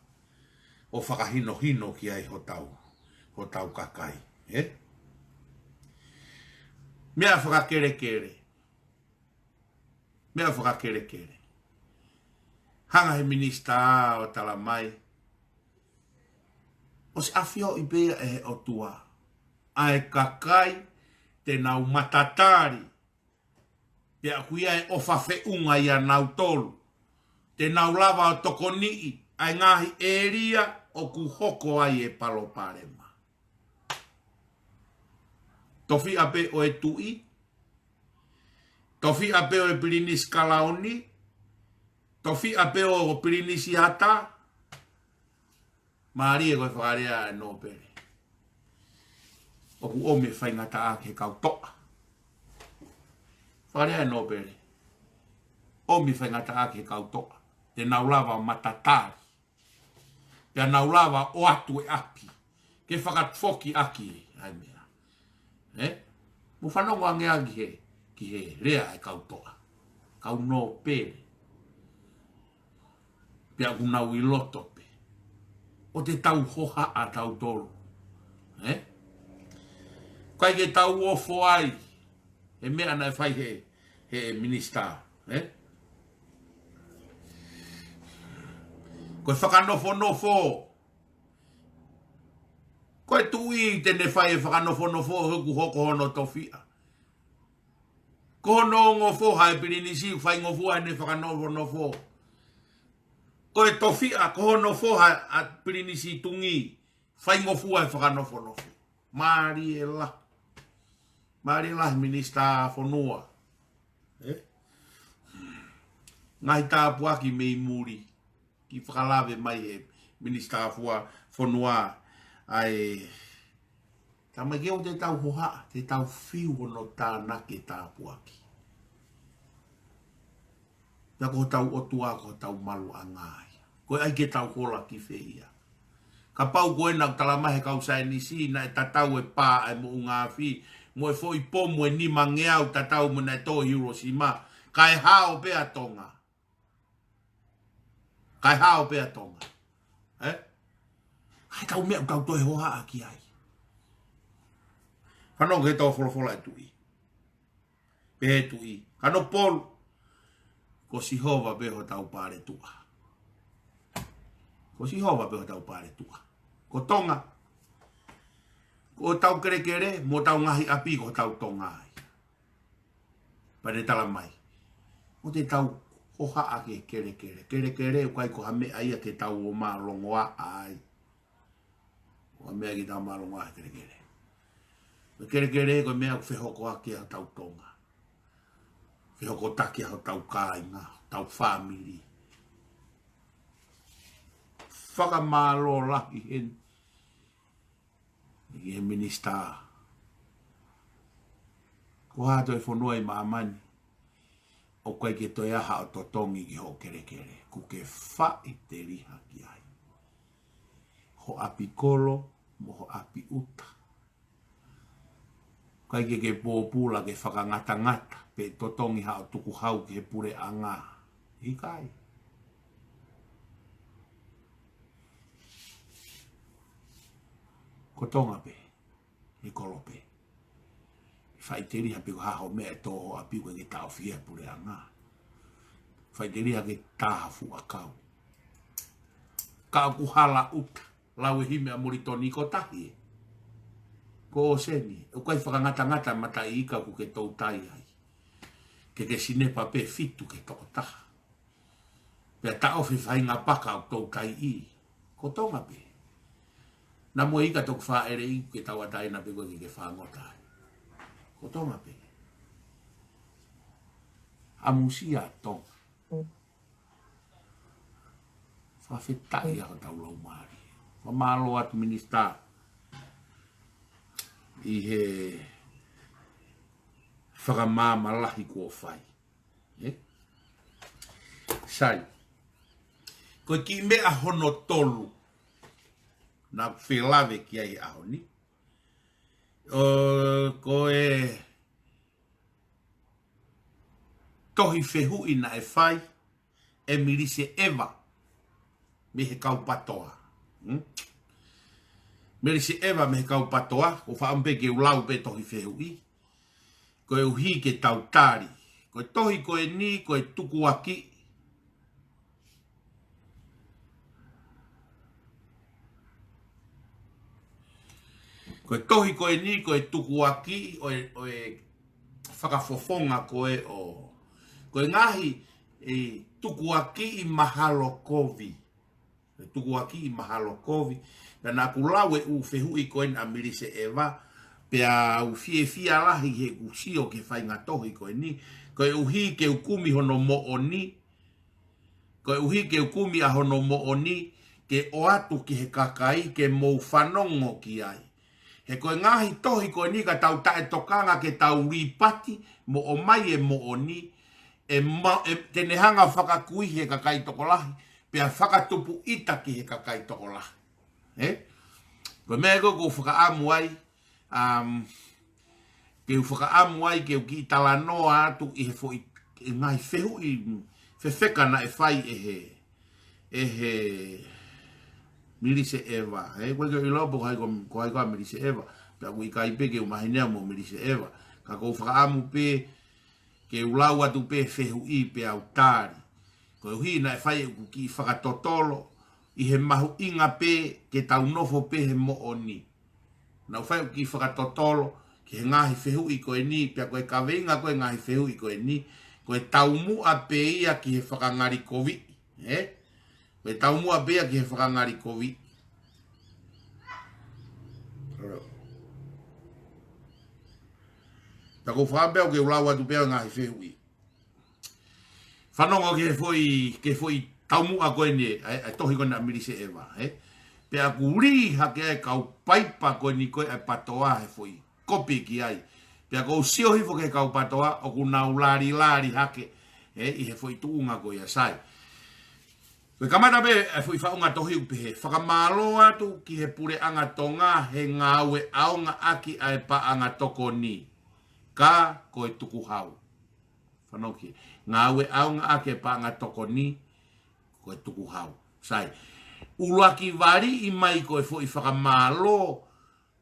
o whakahino ki ai ho tau kakai. Mea whakakere kere. Mea whakakere kere. Hanga he minista o Tala mai. O se afio i bea e o tua. Ai kakai te nau matatari. Pea kuia e ofa whiunga ia nau tolu. Te nau lava o tokoni'i. Ai ngahi eria o ku hoko ai e palo Palema. Tofi ape o e tui. Tofi ape o e pirinis kalaoni. Tofi ape o pirinis iata. Maari e koe whakarea e no pere. O ku ome whaingata a ke kautoa. Whakarea e no pere. Ome whaingata a ke kautoa. Te naulava matatari. Te naulava o atu e aki. Ke whakatfoki aki e. Ai mea. Mo whanongo angea ki he rea e kautoa. Kau no pere. Pea kunau i loto pe. O te tau hoha a tau tolu. Kai ke tau ofo ai. E mea na e whai he minista. Koe whakanofo. Koe tui te ne whai e whakanofo huku hoko hono tofia. Ko hono ngofo hai pirinisi whai ngofo hai ne whakanofo. Koe tofia ko hono fo hai a pirinisi tungi. Whai ngofo hai whakanofo. Maari e la minista whonua. Ngai tā puaki mei muri. Ki whakalawe mai e minista whonua ai tama ke o te tau hoha, te tau whiu no tā nake tā puaki. Ia ko tau otua ko tau malu anga'i. Koe ai ke tau hola ki whia. Ka pau koe nau talamahe kau sae nisi na e tatau e pā e mo unga whi. Mo e fo i pomo e ni mangeau tatau mo na e tō Hiroshima. Ka e hao pea tonga. Kai hao pea tonga. Hai tau mea tau toi hoa aki ai. Whanau ke tau wholofola e tui. Pehe tui. Kano polu. ko si hova beho tau pare tua. Ko si hova beho tau pare tua. Ko tonga. Ko tau kere mo tau ngahi api ko tau tonga ai. Pare tala mai. O te tau hoha'a ke kere ukai ko hame aia ke tau o maa longoa ai. O mea ki tau maa longoa kere ko mea ku whehoko ake a tau tonga. Whehoko taki a tau kāinga, tau whamiri. Whakamalo lahi hen. I he minista. Ko hato e whanua i maamani. O kai ke toi aha o totongi ki ho kere. Ku ke whai te riha ki ai. Ho api kolo, mo ho api uta. Kai ke pōpula ke whakangata, pe totongi ha o Tukuʻaho ke pure anga. Ikai. Ko tonga pe, i kolo pe. Whaiteri ha pe ko haho mea e toho api koe ke tau fia pure anga. Whaiteri ha ke tahafu a kau. Kau ku hala uta, lau e hime a moritoni ko tahi e. Ko o seni, o kai whakangata mata i ika ku ke tau tai ai. Ke sinepa pe fitu ke toko taha. Pea ta ofi whainga paka o tau tai i. Ko tonga pe. Na mo ika toku wha ere i ke tau atai na pe koe ke whangota ai. Ko tonga pe. A musia tonga. Whawhetai ako tau lau maari. Whamalo atu minista. I he whakamama lahi kua whai. Sai. Ko ki mea hono tolu. Na whelave ki ai aho ni. Ko e tohi whehu ina e whai. E mirise eva. Me he kaupatoa. Mirise eva me he kaupatoa. Ko whaampe ke ulau pe tohi whehu i. Ko e uhi ke tautari. Ko e tohi ko e ni ko e tukuaki. Ko e tohi ko e ni ko e tukuaki o e whakafofonga ko e o. Ko e ngahi e tukuaki i mahalokovi. E tukuaki i mahalokovi. Pena ku lawe u whehu i ko e na mirise eva. Pea u fia lahi he kusio ke whainga tohi ko e ni. Ko e uhi ke ukumi hono mo o ni. Ko e uhi ke ukumi a hono mo o ni. Ke o atu ki he haka'i ke mou whanongo ki ai. He koe ngahi tohi koe ni ka tau tae tokanga ke tau ripati mo o mai e mo o ni. E tenehanga whakakui he haka'i tokolahi. Pea whakatupu ita ki he haka'i tokolahi. Koe mea ko whakaamu ai. Ke whakaamu ai ke ki talanoa atu i he fo i ngai whehu i whewhekana e whai e he mirise eva. Koe ke ilopo ko hai koa mirise eva. Pea ku ikai pe ke umahinea mo mirise eva. Ka kou whakaamu pe ke ulau atu pe whehu i pe au tari. Koe uhi na e whai e ku ki whakatotolo. I he mahu inga pe ke tau nofo pe he mo o ni. Na whai ki whakatotolo ki he ngahi whehu i koe ni. Pea koe kaweinga koe ngahi whehu i koe ni. Koe Tomu'a pe ia ki he whakangari kovi. Koe Tomu'a pe ia ki he whakangari kovi. Ta ko whakapeo ke ulau atu peo ngahi whehu i. Whanongo ke foi Tomu'a koe ni. Tohi koe na mirise eva. Pea kuri hake ai kau paipa koe ni koe ai patoa he foi. Kopi ki ai. Pea kou sio hifo ke kau patoa o ku nau lari hake. I he foi tuunga koe a sai. Koe kamata pe e foi whaunga tohi upe he. Whakamalo atu ki he pure anga tonga he ngāwe aonga aki ai pa anga toko ni. Ka koe Tukuʻaho. Whanoki. Ngāwe aonga aki pa anga toko ni. Koe Tukuʻaho. Sai. Uluaki vari i mai koe foi whakamalo.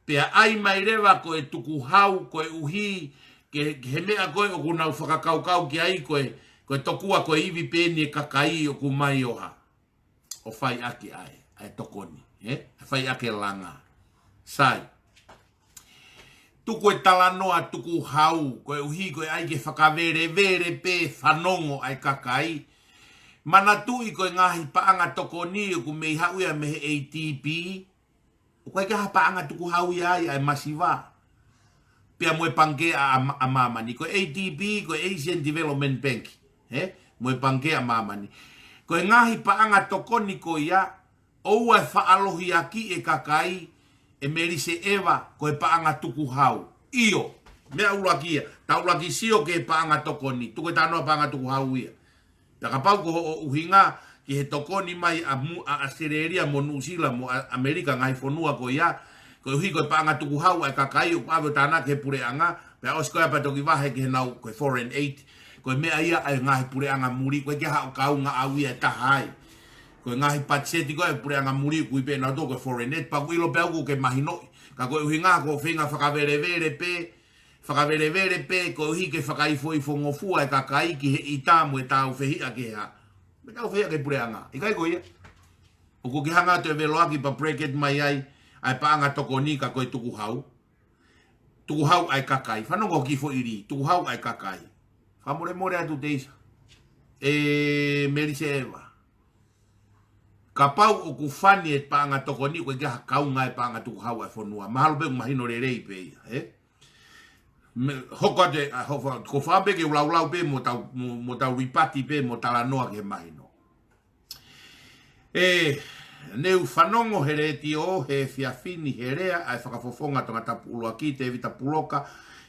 Pea ai mai rewa koe Tukuʻaho, koe uhi, ke he mea koe o kunau whakakaukau ki ai koe Koe tokua koe iwi peni e haka'i o kumai oha. O whai ake ai tokoni. Whai ake langa. Sai. Tuku e talanoa tuku hau. Koe uhi koe ai ke whakavere pe whanongo ai haka'i. Mana tui koe ngahi paanga tokoni o kumei hau ia mehe ATP. O koe ke ha paanga tuku hau ia ai masiva. Pia moe panke a mamani. Koe ATP, koe Asian Development Bank. Moe panke a mamani. Koe ngahi paanga tokoni ko ia. Oua e whaalohi aki e haka'i. E merise ewa koe paanga tuku hau. Iyo. Mea ulakia. Ta ulaki sio ke paanga tokoni. Tuku e tanoa paanga tuku hau ia. Taka pau ko uhinga ki he tokoni mai a Australia mo New Zealand mo Amerika ngai fonua ko ia. Ko uhi ko paanga tuku hau ai haka'i o pawe tana ke pure anga. Pea osko ya patoki wahe ke nau koe foreign aid. Koe mea ia ai ngahi pure anga muri. Koe ke hao kau nga au ia tahai. Koe ngahi patseti koe pure anga muri kui pe na to koe foreign aid. Paku ilo pea ko ke mahinoi. Ka koe uhi nga ko whinga whakaverevere pe. Whakaverevere pe ko uhi ke whakaifo ngofua e haka'i ki he itamu e tau whehia ke ha. Me tau whehia ke pure anga. Ikai ko ia. O ko ki hanga te veloaki pa bracket mai ai. Ai paanga tokoni ka koe tuku hau. Tuku hau ai haka'i. Whanongo ki fo iri. Tuku hau ai haka'i. Whamore more atu teisa. Merise ewa. Ka pau o ku whani e paanga tokoni koe kia hakau ngai paanga tuku hau ai whanua. Mahalo pe mahino re rei pe ia. Hoko te, ko whambe ke ulau pe mo tau ripati pe mo talanoa ke mahino. Neu whanongo here ti o he whiawhini herea ai whakafofonga tonga tapu ʻUnuakiʻotonga te evita puloka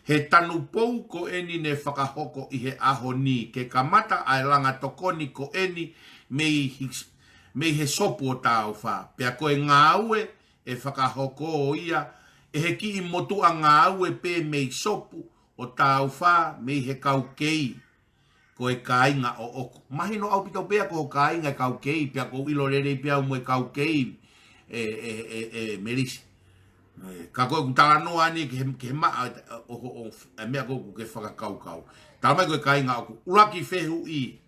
he tanu pou ko eni ne whakahoko i he aho ni ke kamata ai langa tokoni ko eni mei he sopu o tāu wha. Pea koe ngā ue e whakahoko o ia e he ki i motua ngā ue pe mei sopu o tāu wha mei he kaukei. Ko e kāinga o oko. Mahino au pito pea ko kāinga e kaukei, pea ko ilo rere pea mo e kaukei merisi. Ka koe ku talanoa ni ke maa mea ko ke whakakaukau. Talamai ko e kāinga oko. Uraki whehu i.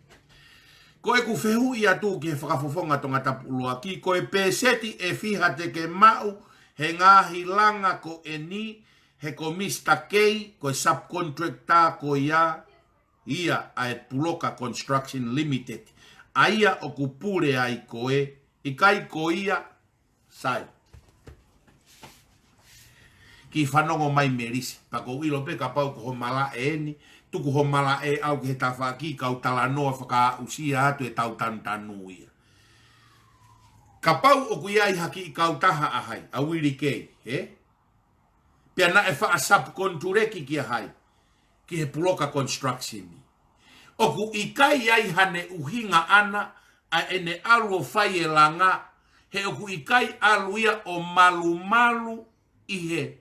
Ko e ku whehu i atu ke whakafofonga tonga tapu ʻUnuakiʻotonga. Ko e pēseti e whiha te ke mau he ngāhi langa ko e ni he ko Mr. K ko e subcontractor ko ia ai Puloka Construction Limited. Aia o kupure ai koe, ikai ko ia, sai. Ki whanongo mai merisi, pako ilo pe ka pau ko mala e eni, tuku ho mala e au ke he tawhaki kau talanoa whaka usia atu e tau tantanu ia. Ka pau o kui ai haki i kau taha ahai, a wiri kei, Pea na e wha a subcontureki ki ahai, ki he Puloka Construction. Oku ikai ai hane uhinga ana a ene alu o whai e langa he oku ikai alu ia o malu i he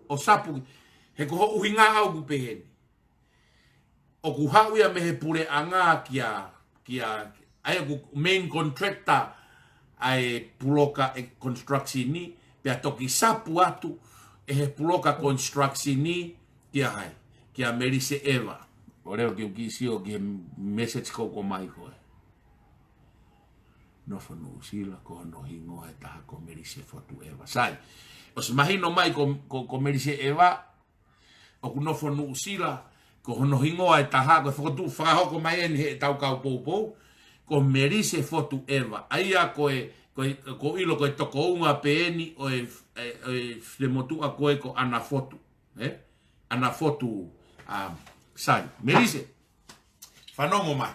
o sapu he koho uhinga au kupeheni. Oku hau ia me he pure anga kia ai oku main contractor ai Puloka Construction ni pia toki sapu atu e he Puloka Construction ni kia hai kia merise ewa. Oreo ki ukisi o ki message ko mai koe. No whanu usila ko no hingoa e taha ko merise fotu ewa. Sai, o se mahino mai ko merise ewa, o ku no whanu usila ko no hingoa e taha ko whakotu whakahoko mai eni he tau kau pou, ko merise fotu ewa. Aia ko ilo koe toko unga pe eni o e whemotua koe ko ana fotu. Ana fotu sai, merise, whanongo mai.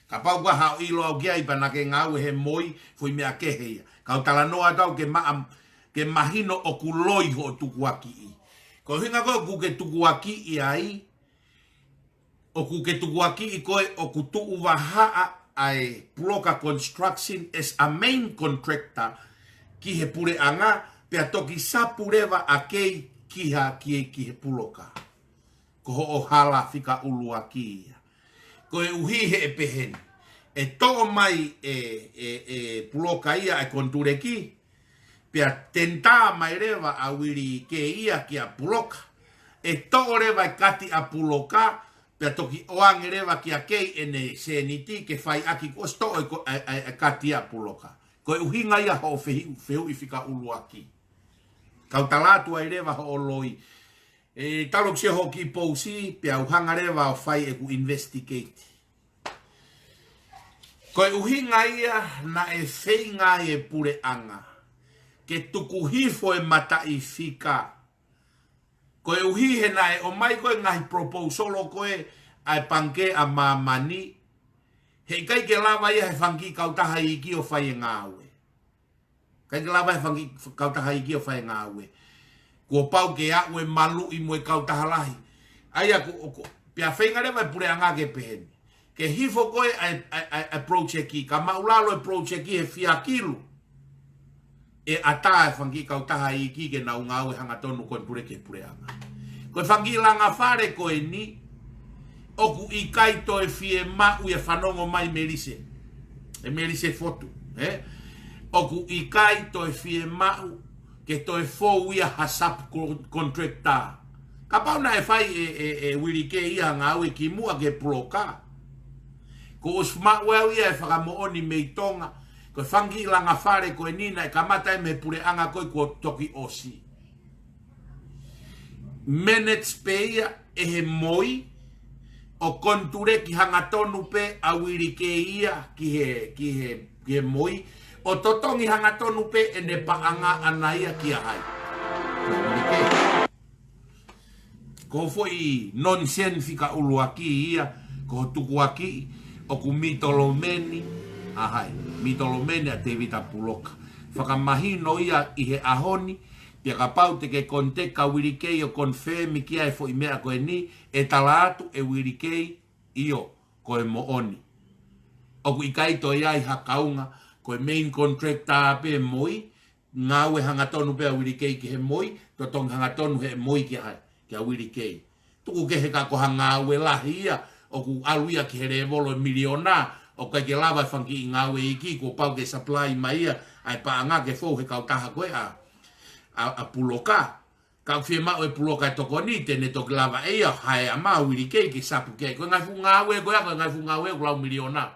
Ka pau kwa hao ilo au kia ipa na ke ngau he moi fui mea kehe ia. Kau talanoa tau ke mahino o kuloi ho tukuaki'i. Ko hinga koe ku ke tukuaki'i ai, o ku ke tukuaki'i koe o ku tuu vaha'a ai Puloka Construction as a main contractor ki he pure anga, pea toki sapurewa a kei kiha ki he Puloka. Ko o hala whika uluakia. Ko e uhi he e peheni. E tō mai Puloka ia e kontureki. Pea tentā mai rewa a wiri ke ia ki a Puloka. E tō rewa e kati a Puloka. Pea toki oange rewa ki a kei ene se niti ke fai aki ko sto ko katia puloka. Ko uhinga ia ho feu i fika uluaki. Kau talatu ai rewa ho loi. E talok se ho ki pousi pea uhanga rewa o fai e ku investigate. Ko uhinga ia na e feinga e pure anga. Ke tuku hifo e mata i fika. Ko uhihe na e o mai koe ngahi proposolo koe ai panke a mamani. He kai ke lava ia he whangi kautaha i ki o whai e ngāwe. Kai ke lava he whangi kautaha i ki o whai e ngāwe. Kua pau ke aue malu i mue kautaha lahi. Aia pia whainga rewa e pure anga ke peheni. Ke hifo koe ai projeki. Ka maulalo e projeki he fia kilu. E ata e whangi kautaha i ki ke nau ngāwe hanga tonu koe pure ke pure anga. Koe whangi langa whare koe ni. Oku ikai to e fie mau e whanongo mai merise. E merise fotu. Oku ikai to e fie mau ke to e fōu ia hasap contracta. Ka pauna e whai e wirike ia ngāwe ki mua ke proka. Ko os mau ia e whakamooni mei tonga. Koe whangi langa whare koe nina e kamata e me pure anga koe kua toki osi. Minutes pe ia e he moi o konture ki hanga tonu pe a wirike ia ki he moi. O totongi hanga tonu pe e ne paanga anaia ki a hai. Ko foi non sen fika uluaki ia, ko tuku'aki o ku mitolomeni a hai. Mitolomeni a te vita puloka. Whakamahino ia i he ahoni, pia ka pau te ke konte ka wirikei o konfemi kia e fo i mea koe ni, e tala atu e wirikei io koe mooni. O ku ikai to ia i hakaunga, koe main contractor pe moi, ngāwe hanga tonu pe a wirikei ki he moi, to tong hanga tonu he moi ki hai, ki a wirikei. Tuku ke he kako ngāwe lahi ia, o ku aluia ki he revolo miliona, o kai ke lava whanki i ngāwe iki, ko pau ke supply mai ia, ai paanga ke fōu he kautaha koe a puloka. Kau fie mau e puloka e toko ni, tene toki lava e ia, hae a maa wirikei ki sapu kei. Koe ngai fu ngāwe koe a, koe ngai fu ngāwe ko lau miliona.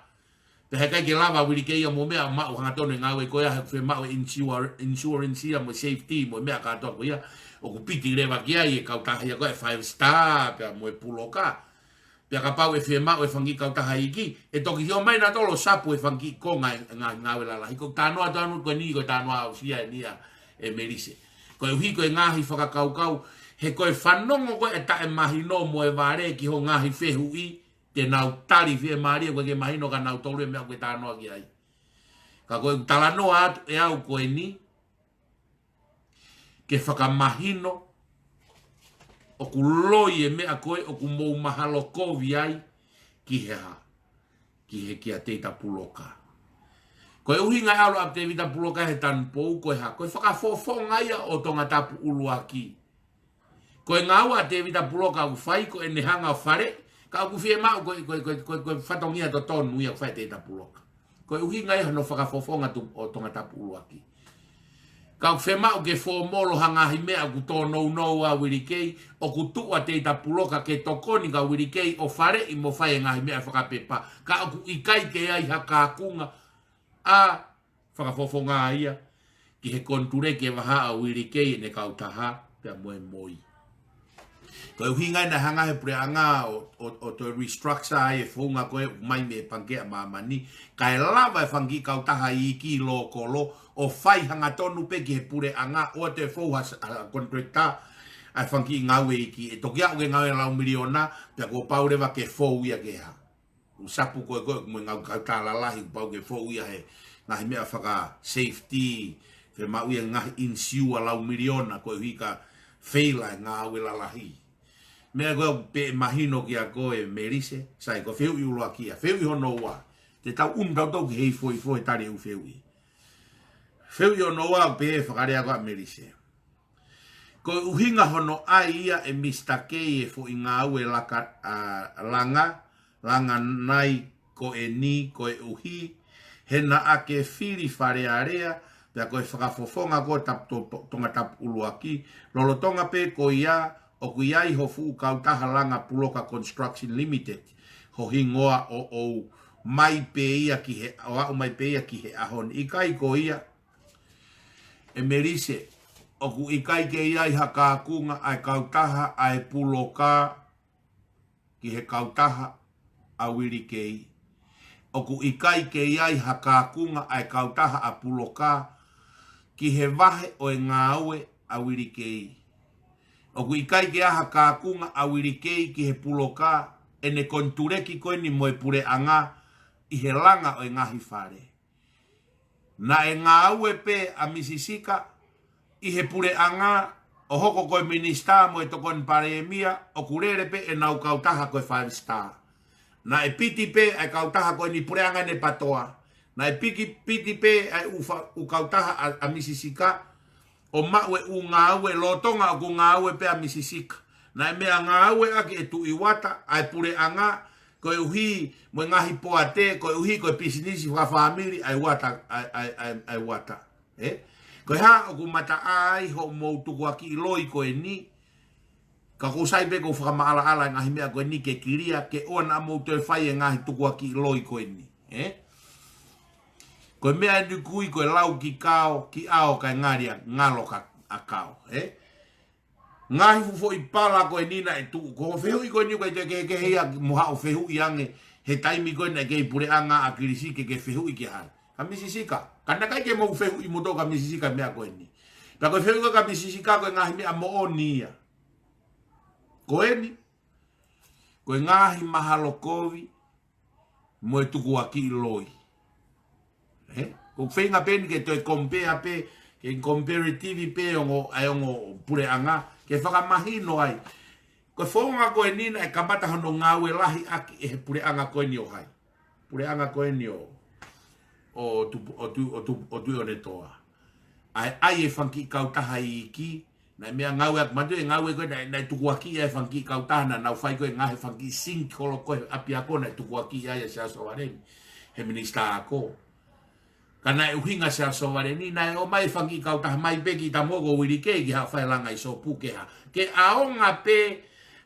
Te he kai ke lava wirikei a mo mea mau hanga tonu e ngāwe koe a, he fie mau e insurance ia, mo safety, mo mea katoa koe ia. O ku piti rewa ki ai e kautaha ia koe 5 star, pia mo e puloka. Pia ka pau e fie mau e whangi kautaha iki, e toki hio mai na tolo sapu e whangi konga e ngāwe lala. Hiko tānoa tānu koe ni koe tānoa au sia e nia e merise. Koe uhi koe ngāhi whakakaukau, he koe whanongo koe e tae mahino mo e wāre ki ho ngāhi whehu i, te nau tari whie maria koe ke mahino ka nau tolu e mea koe tānoa ki ai. Ka koe talanoa atu e au koe ni, ke whakamahino, o ku loi e mea koe, o ku mou mahalo kovi ai, ki he ha, ki he kia teita puloka. Koe uhi ngai alo ap te vita puloka he tanpou koe ha. Koe whakafofonga ia o tonga tapu uluaki. Koe ngaua te vita puloka u whai ko e nehanga o whare. Ka uku whie mau koe whatongia to tonu ia whai te vita puloka. Koe uhi ngai hano whakafofonga o tonga tapu uluaki. Ka uku whie mau ke whomolo hangahi mea ku tō nou a wirikei. O ku tua te vita puloka ke tokoni ka wirikei o whare i mo whai ngahi mea whakapepa. Ka uku ikai te ai hakakunga. A whakafofonga ia ki he konture ke vaha'a wirikei ne kautaha pia moe moi. Koe uhingai na hanga he pure anga o to restructure ai e whunga koe mai me pankea mamani. Ka e lava e whangi kautaha i ki lo kolo o whai hanga tonu pe ki he pure anga o te whauha contractor ai whangi ngawe i ki. E toki au ke ngawe lau miliona pia ko paurewa ke whau ia ke ha. Usapu koe koe mui ngau kautala lahi pau ke whau ia he ngahi mea whaka safety ke mau ia ngahi insua lau miliona koe hika wheila ngā awela lahi. Mea koe pe mahino ki a koe merise, sai ko wheu i uloa kia, wheu i hono ua. Te tau tau tau ki hei foi tari u wheu i. Wheu i hono ua pe whakarea koe merise. Koe uhinga hono ai ia e Mr. Kei e fo i ngā aue langa nai ko e ni ko e uhi hena ake whiri whare area pia koe whakafofonga ko tonga tap uluaki lolo tonga pe ko ia o ku iai ho fu kautaha langa Puloka Construction Limited ho hingoa o mai pe ia ki he o mai pe ia ki he ahon ikai ko ia e merise o ku ikai ke iai hakakunga ai kautaha ai Puloka ki he kautaha a wirikei o ku ikai ke iai hakakunga ai kautaha a Puloka ki he vahe o ngāue a wirikei o ku ikai ke aha kakunga a wirikei ki he Puloka e ne kontureki koe ni moe pure anga i he langa o ngahi whare. Na e ngāue pe a misisika i he pure anga o hoko koe minista mo e tokon Palemia o kurere pe e nau kautaha koe 5 star. Na e piti pe e kautaha koe ni pure anga ne patoa. Na e piti pe e u kautaha a misisika o maue u ngāue lotonga o ku ngāue pe a misisika. Na e mea ngāue ake e tu iwata ai pure anga koe uhi mo ngahi poa te koe uhi koe pisinisi wha family ai wata ai wata. Koe ha o ku mata ai ho mou tukuaki loi koe ni ka kusai pe ko whakamaala ala ngahi mea koe ni ke kiria ke oa na mou te whai e ngahi tukuaki loi koe ni. Koe mea ni kui koe lau ki kao ki ao kai ngaria ngalo ka a kao. Ngahi fufo i pala koe nina e tu. Ko whehu i koe ni koe te ke hea moha o whehu i ange he taimi koe na kei pure anga a kirisike ke whehu i ke hara. Ka misisika. Kana kai ke mau whehu i moto ka misisika mea koe ni. Pa koe whehu ka misisika koe ngahi mea mo o nia. Koe ni. Koe ngahi mahalokovi mo e tukuaki i loi. Ko whenga peni ke toi compare pe ke comparative pe ongo pure anga ke whakamahino ai. Ko whonga koe nina e kamata hono ngāwe lahi aki e pure anga koe ni o hai. Pure anga koe ni o tu o ne toa. Ai e whanki kautaha i ki na mea ngāwe ak matu e ngāwe koe na tukuaki e whanki kautaha na nau whai koe ngahe whanki sink holo koe api ako na tukuaki ai e sea soareni. He minista ako. Kana e uhinga se asowareni na e o mai whangi kautaha mai peki ta mogo wirike ki ha whai langa i sopu ke ha. Ke aonga pe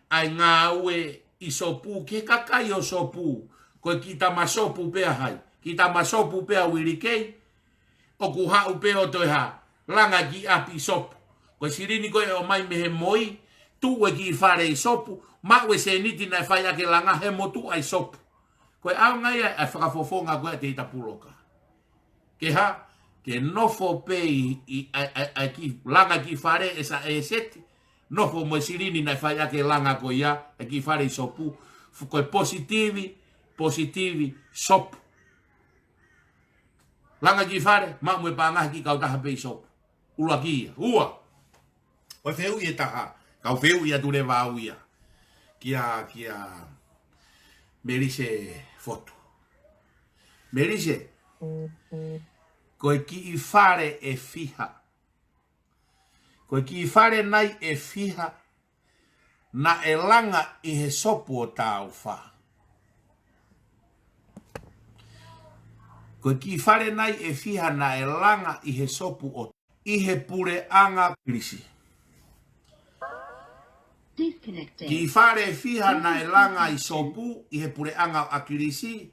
ai ngā ue i sopu ke kakai o sopu. Koe ki ta masopu pe hai. Ki ta masopu pe a wirike o ku hau pe o toi ha. Langa ki api sopu. Koe sirini koe o mai mehe moi tu e ki whare i sopu. Maue se niti na whai ake langa he motu ai sopu. Koe aonga ia e whakafofonga koe te ita Puloka. Ke ha, ke nofo pe i ki langa ki whare e sa e seti, nofo mo sirini na whai ake langa ko ia, e ki whare i sopu, koe positivi, sopu. Langa ki whare, ma mwe pāngahi ki kautaha pe i sopu. Uluakiʻia, ua. Koe wheu i e taha, kau wheu i a ture vāu ia. Kia, merise foto. Merise, koe ki i whare e whiha. Koe ki i whare nai e whiha na e langa i he sopu o tāu wha. Koe ki i whare nai e whiha na e langa i he sopu o i he pure anga krisi. Ki i whare e whiha na e langa i sopu i he pure anga a krisi.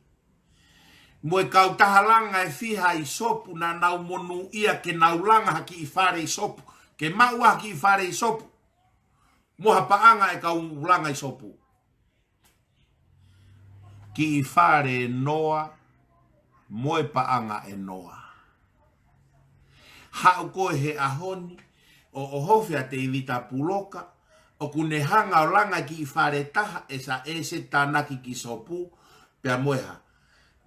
Mo e kautaha langa e whiha i sopu na nau monu ia ke nau langa haki i whare i sopu. Ke maua haki i whare i sopu. Moha paanga e kau langa i sopu. Ki i whare noa, mo e paanga e noa. Hau koe he ahoni, o ohofia te iwita Puloka, o kune hanga o langa ki i whare taha e sa ese tanaki ki sopu, pea moeha.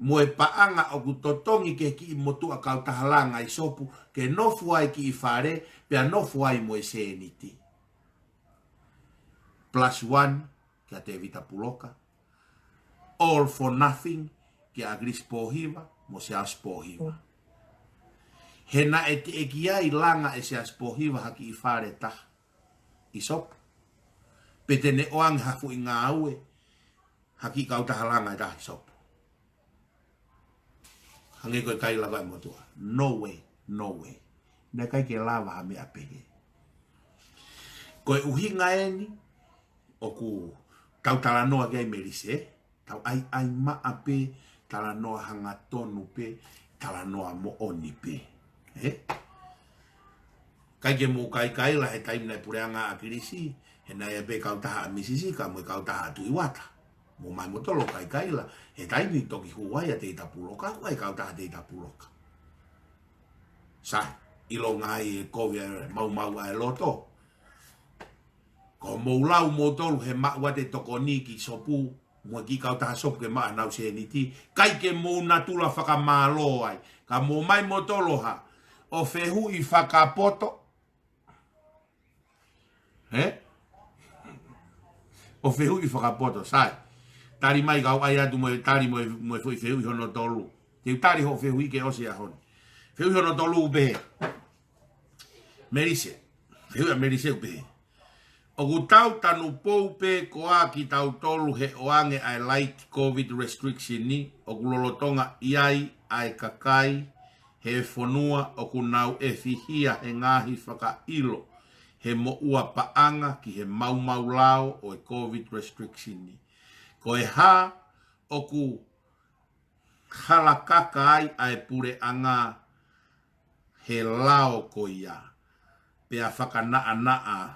Mo e paanga o ku totongi ke ki i motu a kautaha langa i sopu, ke nofu ai ki i whare, pea nofu ai mo e seniti. +1, kia te evita Puloka. All for nothing, kia agris pohiva, mo se as pohiva. Hena e te ekia i langa e se as pohiva haki i whare taha i sopu. Petene oang haku i ngā aue, haki kautaha langa i taha i sopu. Hange koe kai lava e motua. No way. Nea kai ke lava ha mea pehe. Koe uhinga eni, o ku tau talanoa gai merise, tau ai maa pe, talanoa hanga tonu pe, talanoa mo oni pe. Kaike mo ikai la he taimina pureanga a kirisi, he nai e pe kautaha a misisika, mo kautaha tu iwata. Mo mai mo tolo ikai la, he taimi toki huai a te itapuloka, huai kautaha te itapuloka. Sa, ilo ngai e kovia mau ai loto. Ko mo lau mo tolu he maua te tokoni ki sopu, mo ki kautaha sopu ke maa nau se niti, kaike mo natula whakamalo ai, ka mo mai mo tolo ha, o fehu i whakapoto, o fehu i whakapoto, sai. Tari mai kau ai atu mo tari mo foi fehu i hono tolu. Te tari ho fehu i ke ose a honi. Fehu i hono tolu upehe. Merise. Fehu a merise upehe. O ku tau tanu pou pe koa ki tau tolu he oange ai light COVID restriction ni. O ku lolotonga iai ai kakai he fonua o ku nau e fihia he ngahi whakailo. He mo ua paanga ki he mau lao o e COVID restriction ni. Ko e ha o ku halakaka ai pure anga he lao ko ia. Pea whakanaa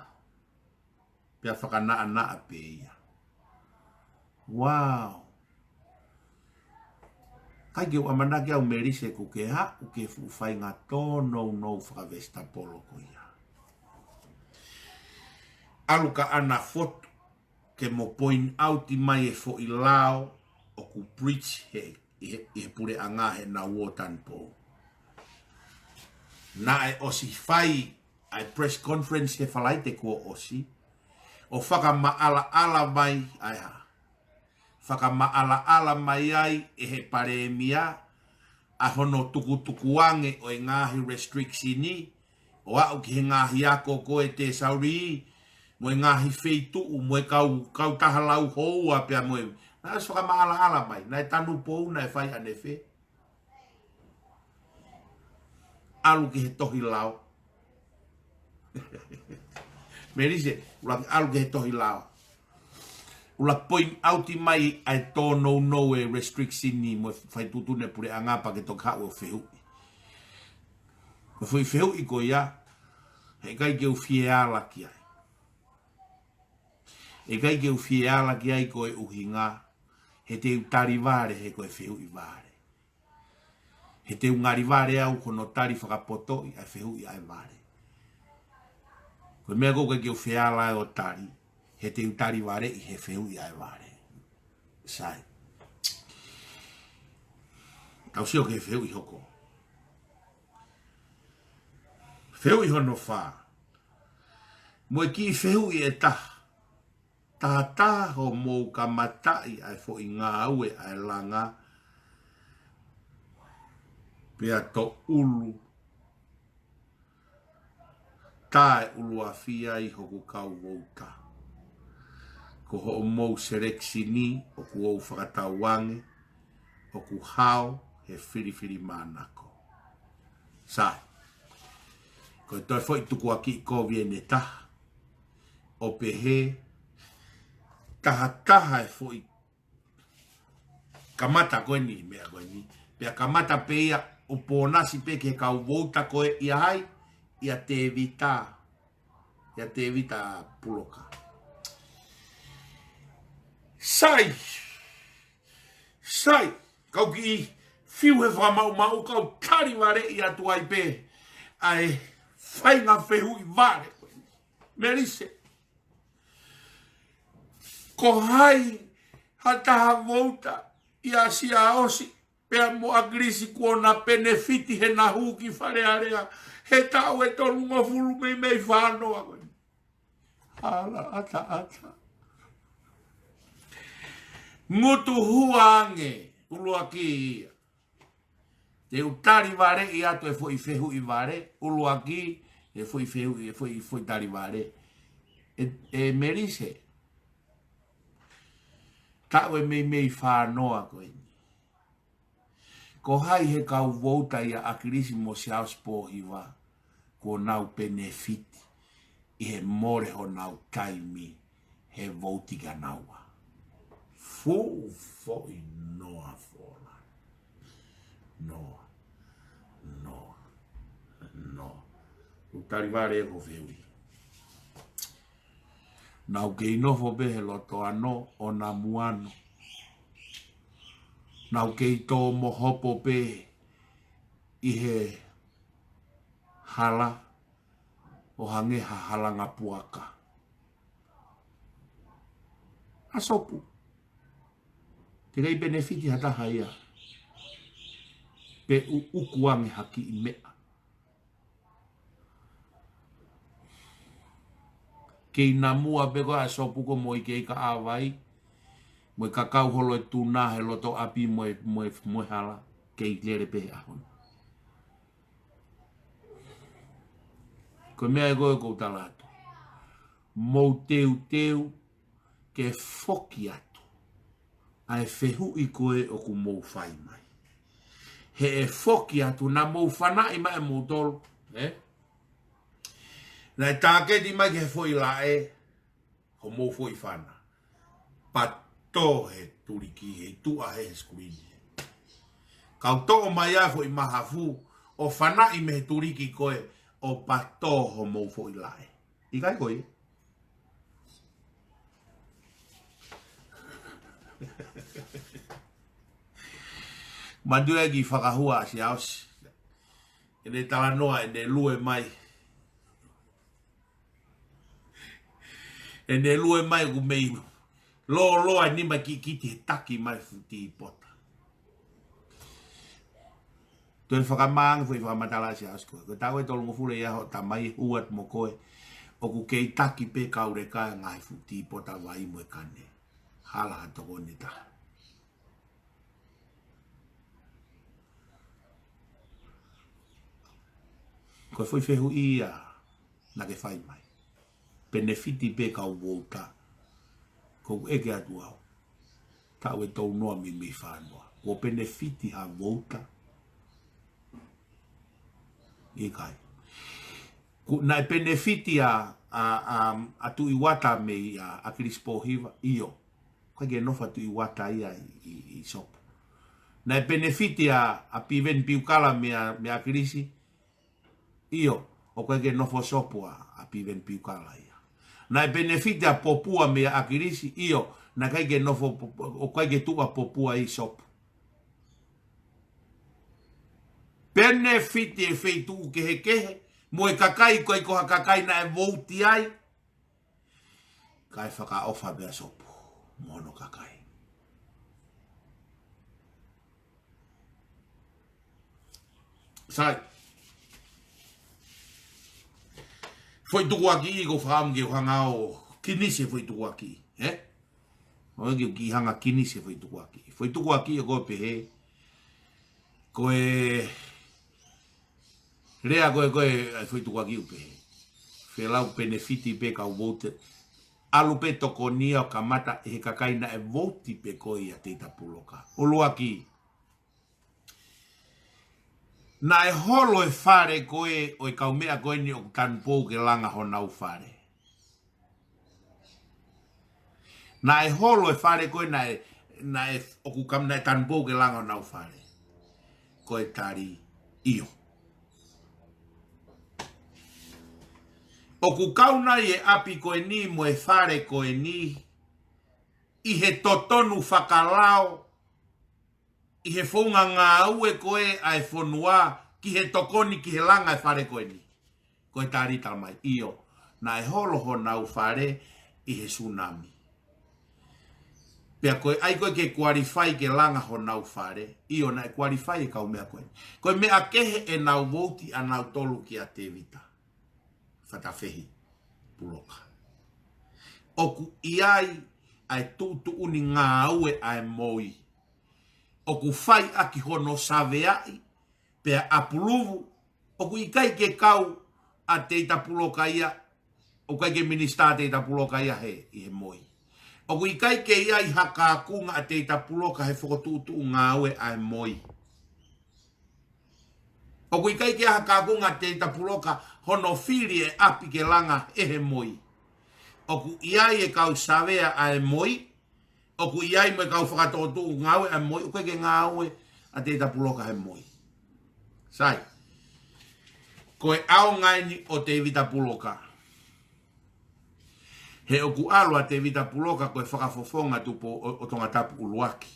pe ia. Wow. Kai ke o amana ke au merise ku ke ha u ke fu fai ngā tono no whakavesta polo ko ia. Aluka ana foto ke mo point out i mai e fo i lao o ku preach he pure anga he na wotan po. Na e osi fai ai press conference he falai te kua osi. O whaka maala mai ai ha. Whaka maala mai ai e he Palemia a hono tukuange o e ngahi restriction ni. O au ki he ngahi ako ko e te sauri mo e ngahi feitu mo e kau taha lau hou a pia mo e. Na e whaka maala mai. Na e tanu pou na e whai ane whe. Alu ki he tohi lau. Merise, ula alu ke he tohi lao. Ula point out i mai ai tono no e restriction ni mo fai tutune pure angapa ke toka o fehu. Mo foi fehu i ko ia, he kai ke u fiala ki ai. E kai ke u fiala ki ai ko e uhinga, he te utarivare he ko e fehu i vare. He te ungarivare au kono tari whakapoto i ai fehu i ai vare. Ko mea ko ke o whiala o tari, he te utari ware i he wheu i ai ware. Sai. Tau sio ke wheu i hoko. Wheu i hono whā. Mo e ki wheu i e taha. Taha ho mou ka matai ai fo i ngā aue ai langa. Pea to ulu. Tae uluafia i hoku kau wauta. Ko ho o mou sereksi ni, o ku ou whakatawange, o ku hao he whiriwhiri mānako. Sai. Ko e toi fwoi Tuku'aho viene taha. O pehe, taha e fwoi. Kamata koe ni, mea koe ni. Pea kamata peia, o pōnasi pe ke kau wauta koe i hai, ia te evita puloka. Sai, kau ki fiu he whamau kau tari ware i atu ai pe, ai whainga whehu i ware. Merise, ko hai hataha wauta i asia osi, pea mo agrisi kuona benefiti he na huki wharearea, he tau e tolu ngofuru mei whanoa. Hala ata. Ngutu huange, uluaki. Te utari vare i ato e foi fehu i vare, uluaki, e foi fehu i foi tari vare. E merise. Tau e mei whanoa koe. Ko hai he kau vouta ia akirisi mo siaos pōhiwa, ko nau benefiti, i he more ho nau taimi, he vouti ka naua. Fu foi noa fola. No. Utari vare ko veuri. Nau ke inofo behe loto ano o na muano. Nau ke ito mohopo behe i he hala o hangeha halanga puaka. Asopu. Te rei benefiti hata haia. Pe ukuange haki i mea. Kei na mua beko a sopu ko moi kei ka awai. Moi kakau holo e tūna he loto api moi hala. Kei lere pehe ahon. Ko mea e goe kou talato. Mou teu ke foki atu. Ai fehu i koe o ku mou fai mai. He e foki atu na mou whanai mai mou tolu. Na tāke di mai ke foi la ho mou foi whana. Pato he turiki he tua he skuini. Kau tō mai a foi mahafu o whanai me he turiki koe o pato ho mou foi la Ikai koe? Mandua ki whakahua si ausi. E ne talanoa e ne lue mai. E ne lue mai ku mei. Loa ni mai ki te taki mai futi pota. Tuen whakamanga fui whakamatala si ausi koe. Ko tau e tolungo fure ia ho ta mai huat mo koe. O ku kei taki pe kaure kai ngai futi pota wai mo e kane. Hala hatoko ni taha. Ko foi fehu ia na ke fai mai. Benefiti pe ka wota. Ko eke atu au. Ta we tau noa mi whanua. Ko benefiti ha wota. Ikai. Na benefiti a tu iwata me a kirispo hiva iyo. Kwa ke nofa tu iwata ia i sopo. Na benefiti a piven piukala me a kirisi iyo, o koe ke nofo sopua a piven piukala ia. Na benefiti a popua me a kirisi iyo, na kai ke nofo, o koe ke tua popua i sopu. Benefiti e feitu ke kehe, mo e haka'i koe ko haka'i na e vouti ai, kai whaka ofa bea sopu, mono haka'i. Sai. Foi tuku'aki ko whaam ke hanga o kinise foi tuku'aki, o ki hanga kinise foi tuku'aki. Foi tuku'aki ko pehe, koe rea koe foi tuku'aki pehe. Whelau benefiti pe ka vote, alu pe tokonia o kamata he haka'i na e vouti pe koe ia teita puloka. Uluaki. Na e holo e whare koe o e kaumea koe ni o Tupou ke langa ho nau whare. Na e holo e whare koe na e o kukam na e Tupou ke langa ho nau whare. Koe tari iyo. O kukauna i e api koe ni mo e whare koe ni i he totonu whakalao i he whaunga ngā ue koe ai whanua ki he tokoni ki he langa e whare koe ni. Koe tāri talamai. Iyo, na e holo ho nau whare i he tsunami. Pea koe, ai koe ke kuarifai ke langa ho nau whare. Iyo, na e kuarifai e kau mea koe. Koe mea kehe e nau vouti a nau tolu ki a te vita. Whatawhehi, puloka. Oku iai ai tūtu uni ngā ue ai moi. Oku whai aki hono saveai, pea apuluvu, oku ikai ke kau a teita puloka ia, o kai ke minista teita puloka ia he, i he moi. Oku ikai ke ia i hakakunga a teita puloka he whakotutu ngā ue ai moi. Oku ikai ke hakakunga a teita puloka hono whiri e api ke langa e he moi. oku iai e kau savea a moi, oku iai me kau whakatotu ngawe a moi, koe ke ngawe a te tapuloka he moi. Sai, koe au ngaini o te vita puloka. He oku alo a te vita puloka koe whakafofonga tupo o tonga tapu uluaki.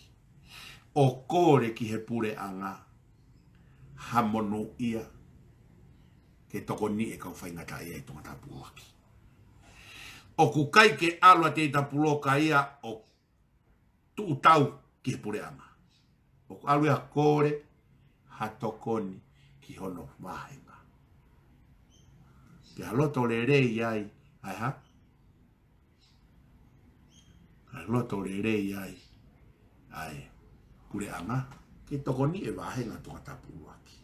O kore ki he pure anga hamono ia ke toko ni e kau whaingata ia e tonga tapu uluaki. O ku kai ke alo a te tapuloka ia o tu tau ki he pure anga. O ku alo ia kore hatokoni ki hono mahenga. Ke aloto le rei ai, ai ha? Aloto le rei ai, ai, pure anga, ke toko ni e wahenga tonga tapu uluaki.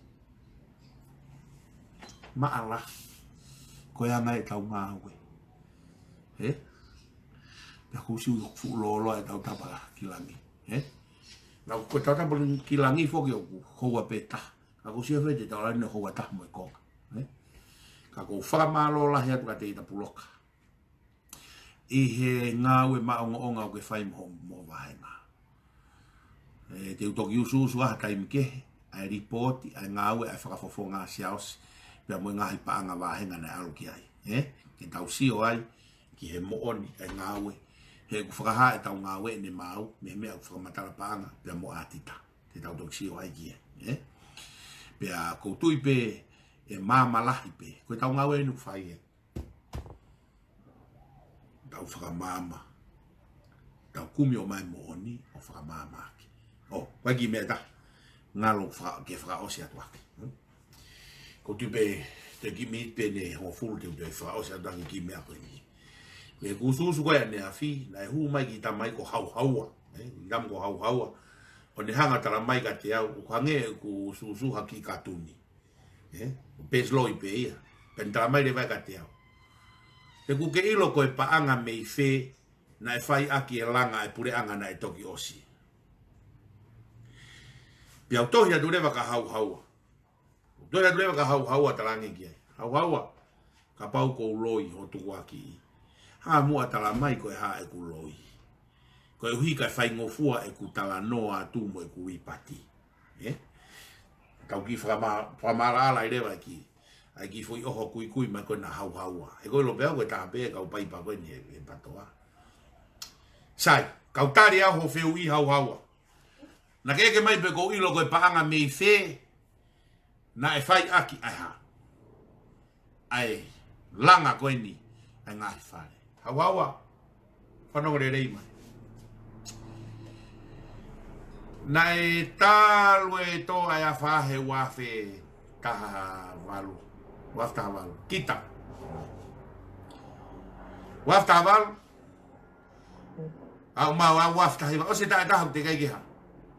Maala, koe anga e tau mawe. He? Na kusi fu lolo e tau tapa kilangi. He? Na koe tau tapa kilangi foki o koua peta. Ka kusi e wete tau lani koua taha mo e konga. He? Ka kou whakamalo lahi atu ka te ita puloka. I he ngawe maonga onga o ke whai mo wahenga. Te utoki usu aha taimikehe, ai ripoti, ai ngawe, ai whakafofonga siaosi. Pea mo ngahi paanga wahenga na aluki ai. He? Ke tau sio ai, ki he mooni, ai ngawe. He ku whakaha e tau ngawe ne mau, me mea ku whakamatara paanga, pea mo atita. Te tau toki sio ai ki he. Pea koutui pe, e mamalahi pe. Koe tau ngawe nu whai e. Tau whakamama. Tau kumi o mai mooni, o whakamama aki. O, wagi mea ta. Ngalo ke whakaosi atu aki. Koutui pe, te kimi pe ne ho fulu te whakaosi atu aki ki mea koe ni. E kususu koe ne afi, na e hu mai ki ta mai ko hau haua. Iam ko hau haua. O ne hanga tala mai ka te au, kuhange ku susu haki katuni. Pesloi pe ia. Pen tala mai le vai ka te au. Te kuke ilo koe paanga mei fe, na e whai aki e langa e pure anga na e toki osi. Pia utohi atu lewa ka hau haua. Utohi atu lewa ka hau haua talangi ki ai. Hau haua, ka pau ko uloi ho Tuku'aho. Ha mua tala mai koe ha e ku loi. Koe hui ka whai ngofua e ku talanoa atu mo e ku ipati. Kau ki whamara ala i rewa ki. Ai ki fui oho kui mai koe na hau haua. E koe lo pea koe tāpea kau paipa koe ni e patoa. Sai, kau tari au ho wheu i hau haua. Na keke mai pe kou ilo koe paanga mei whe. Na e whai aki ai ha. Ai langa koe ni. Ai ngahi whare. Hau haua. Whanongo re rei mai. Na e talu e to ai a whahe wafe taha walu. Wafta walu. Kita. Wafta walu. Au mau au wafta hiwa. O se tae taha te Kaikehe.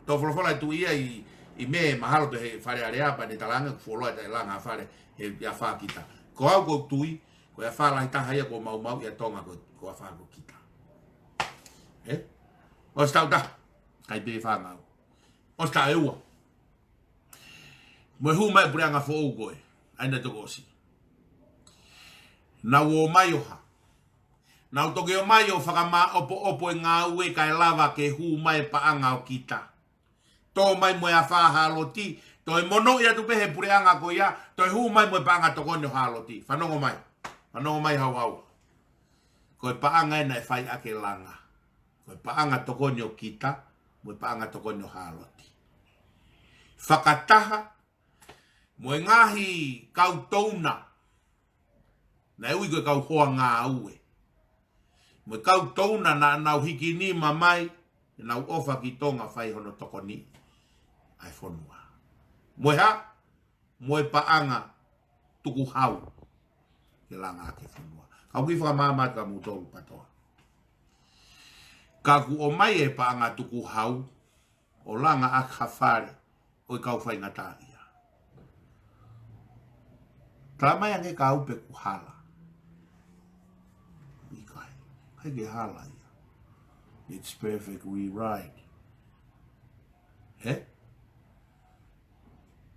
Tō wholofola tu ia i me mahalo pe he whare areapa ne talanga ku wholoa te langa whare he ia wha kita. Ko au ko tui, ko ia wha lahi taha ia ko mau ia tonga ko a wha ko kita. O se tau taha. Kai pe wha ngau. O se tau eua. Moe hu mai pure anga whou koe. Aina toko osi. Na uo mai oha. Na utoke o mai o whakama opo e ngā ue kai lava ke hu mai paanga o kita. Tō mai moe a wha haloti. Tō e mono ia tupe he pure anga ko ia. Tō e hu mai moe paanga tokone o haloti. Whanongo mai. Whanongo mai hau hau. Ko e paanga ena e whai ake langa. Ko e paanga tokone o kita. Moe paanga tokone o haloti. Whakataha. Moe ngahi kau touna. Na ui koe kau hoa ngā ue. Moe kau touna na nau hiki ni mamai. Nau ofa ki tonga whai hono toko ni. Ai whonua. Moe ha. Moe paanga Tuku'aho. Ke langa ake whonua. Kau ki whakamama ka mutoru patoa. Ka ku o mai e paanga Tuku'aho. O langa ak hawhare. Oi kau whai ngata ia. Tala ange ka upe ku hala. Ikai. Kai ke hala ia. It's perfectly right. He?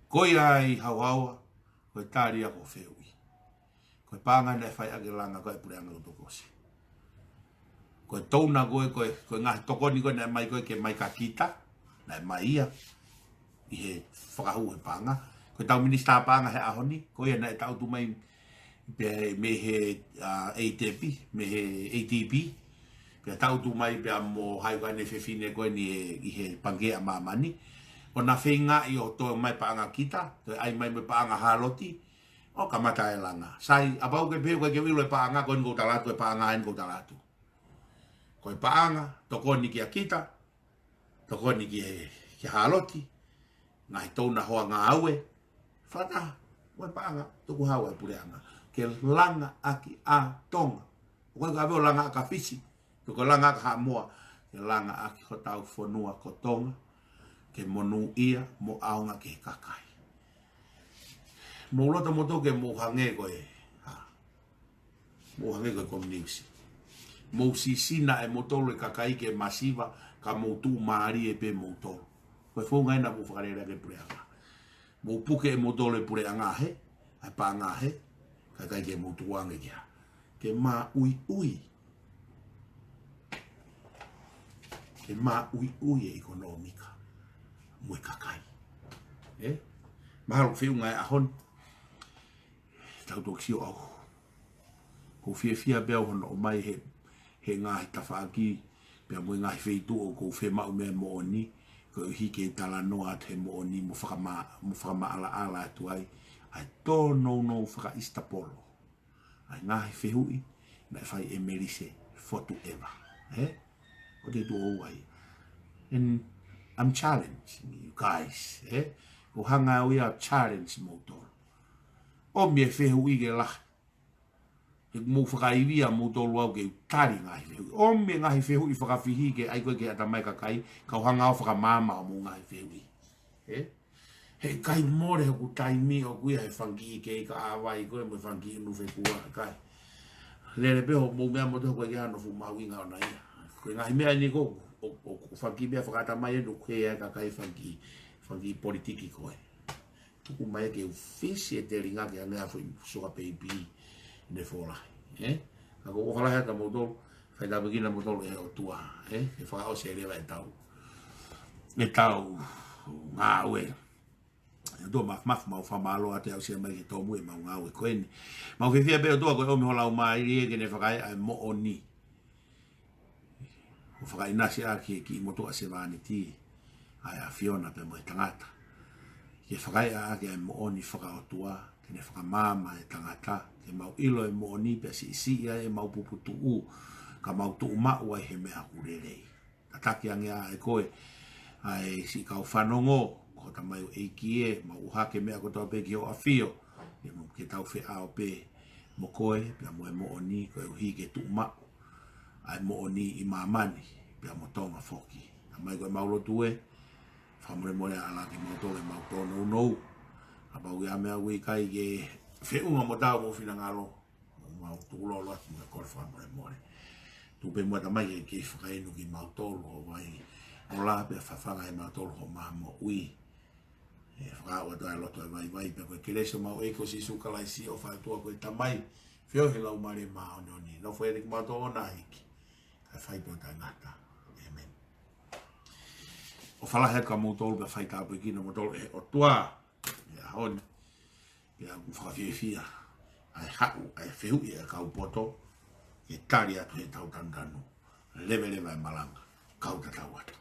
Koi ai hau haua. Koi tāria ko wheui. Koi pāngai nei whai ake langa koe pure anga utokosi. Koe touna koe ngahi tokoni koe nai mai koe ke mai ka kita, nai mai ia, i he whakahu he panga. Koe tau minista panga he ahoni, koe ia nai tau tu mai me he ATP, me he ATP, pia tau tu mai pia mo hai koe ne whewhine koe ni i he pangea mamani. O na whenga i o to mai panga kita, koe ai mai me panga haloti, o ka mata e langa. Sai, apau ke peo koe ke wilo e panga, koe nko talatu e panga e nko talatu. Koe paanga, tokoni ki a kita, tokoni ki haloti, ngai touna hoa ngā aue, whata, koe paanga, tuku hawa e pureanga, ke langa aki a tonga, koe ka veo langa aka fisi, tuko langa aka hamoa, ke langa aki ho tau whanua ko tonga, ke monu ia, mo aonga ke kakai. Mo lota mo toke mo hange koe, mo hange koe komuniusi. Mo sisina e motolo e kakai ke masiva ka mo tu maari e pe motolo. Koe whonga ina mo whakarera ke pureanga. Mo puke e motolo e pureanga he, ai panga he, kakai ke mo tuange kia. Ke ma ui ui. Ke ma ui ui e ekonomika. Mo e kakai. Mahalo whiunga e ahon. Tau toksio au. Ko fia bea hono o mai he ngahi tawhaaki, pia mui ngahi wheitu o ko whemau mea mooni, ko hike talanoa te mooni mo whakama ala atu ai tō no whakaista polo. Ai ngahi whehui, nai whai e merise fotu ewa. O te tō ai. And I'm challenging you guys. Ko hanga ui a challenge mo tō. O mea whehui ke lahi. E mo whakaiwia mo tolu au ke tari ngahi whehui. O me ngahi whehui whakawhihi ke ai koe ke atamai kakai, kau hanga o whakamama o mo ngahi whehui. He kai more hoku taimi o kuia he whangi ke i ka awai koe mo whangi inu whekua kai. Lere peho mo mea mo teho koe ke hano fu mawinga o na ia. Koe ngahi mea ni ko o whangi mea whakatamai enu koe e kakai whangi politiki koe. Tuku mai ke ufisi e te ringa ke anea fo i soka peipi. Ne fola, ako o hala hata modol, fai da begina modol e o tua, e fa o se leva e tau, ngā ue, do maf mau fa malo ate au se mai ke Tomu'a mau ngā ue koeni, mau ke fia beo tua koe o mi hola o mai e ke ne whakai ai mo o ni, o whakai nasi a ki motoa se vāni ti, ai a Fiona pe mo e tangata, ke whakai a ke ai mo o ni whaka o tua, ke ne whakamama e tangata, ke mau ilo e mo ni pe si ia e mau puputu ka mau tu mau ai he mea kurerei. Ka taki angea e koe ai si kau whanongo ko ta mai o eikie mau hake mea ko tau pe ki o awhio ke tau whi ao pe mo koe pe mo e mo ni koe uhi ke tu mau ai mo ni i mamani pe mo tonga foki. Ta mai koe mau lotu e whamore mole ala ke mau tole mau tono nou. A bau ia mea ikai ke wheunga mo tau mo whina ngalo. Mau tūlo loa ki mga korwha more. Tūpe mua tamai ke whakainu ki mau tolu o wai. O la pe whawhanga e mau tolu ho maa mo ui. E whakaua toa loto e vai pe koe kereso mau eiko si sukalai si o whaitua koe tamai. Whio he lau mare maa o ni. No whaerik mau tō ona hiki. Kai whaitua tai ngata. Amen. O whalahe ka mau tolu pe whaitapu ikina mo tolu e o tua. Hon ya whakawhiwhia ai hau, ai whehui e kau poto e tari atu he tau tanganu lewe e malanga kau tatau atu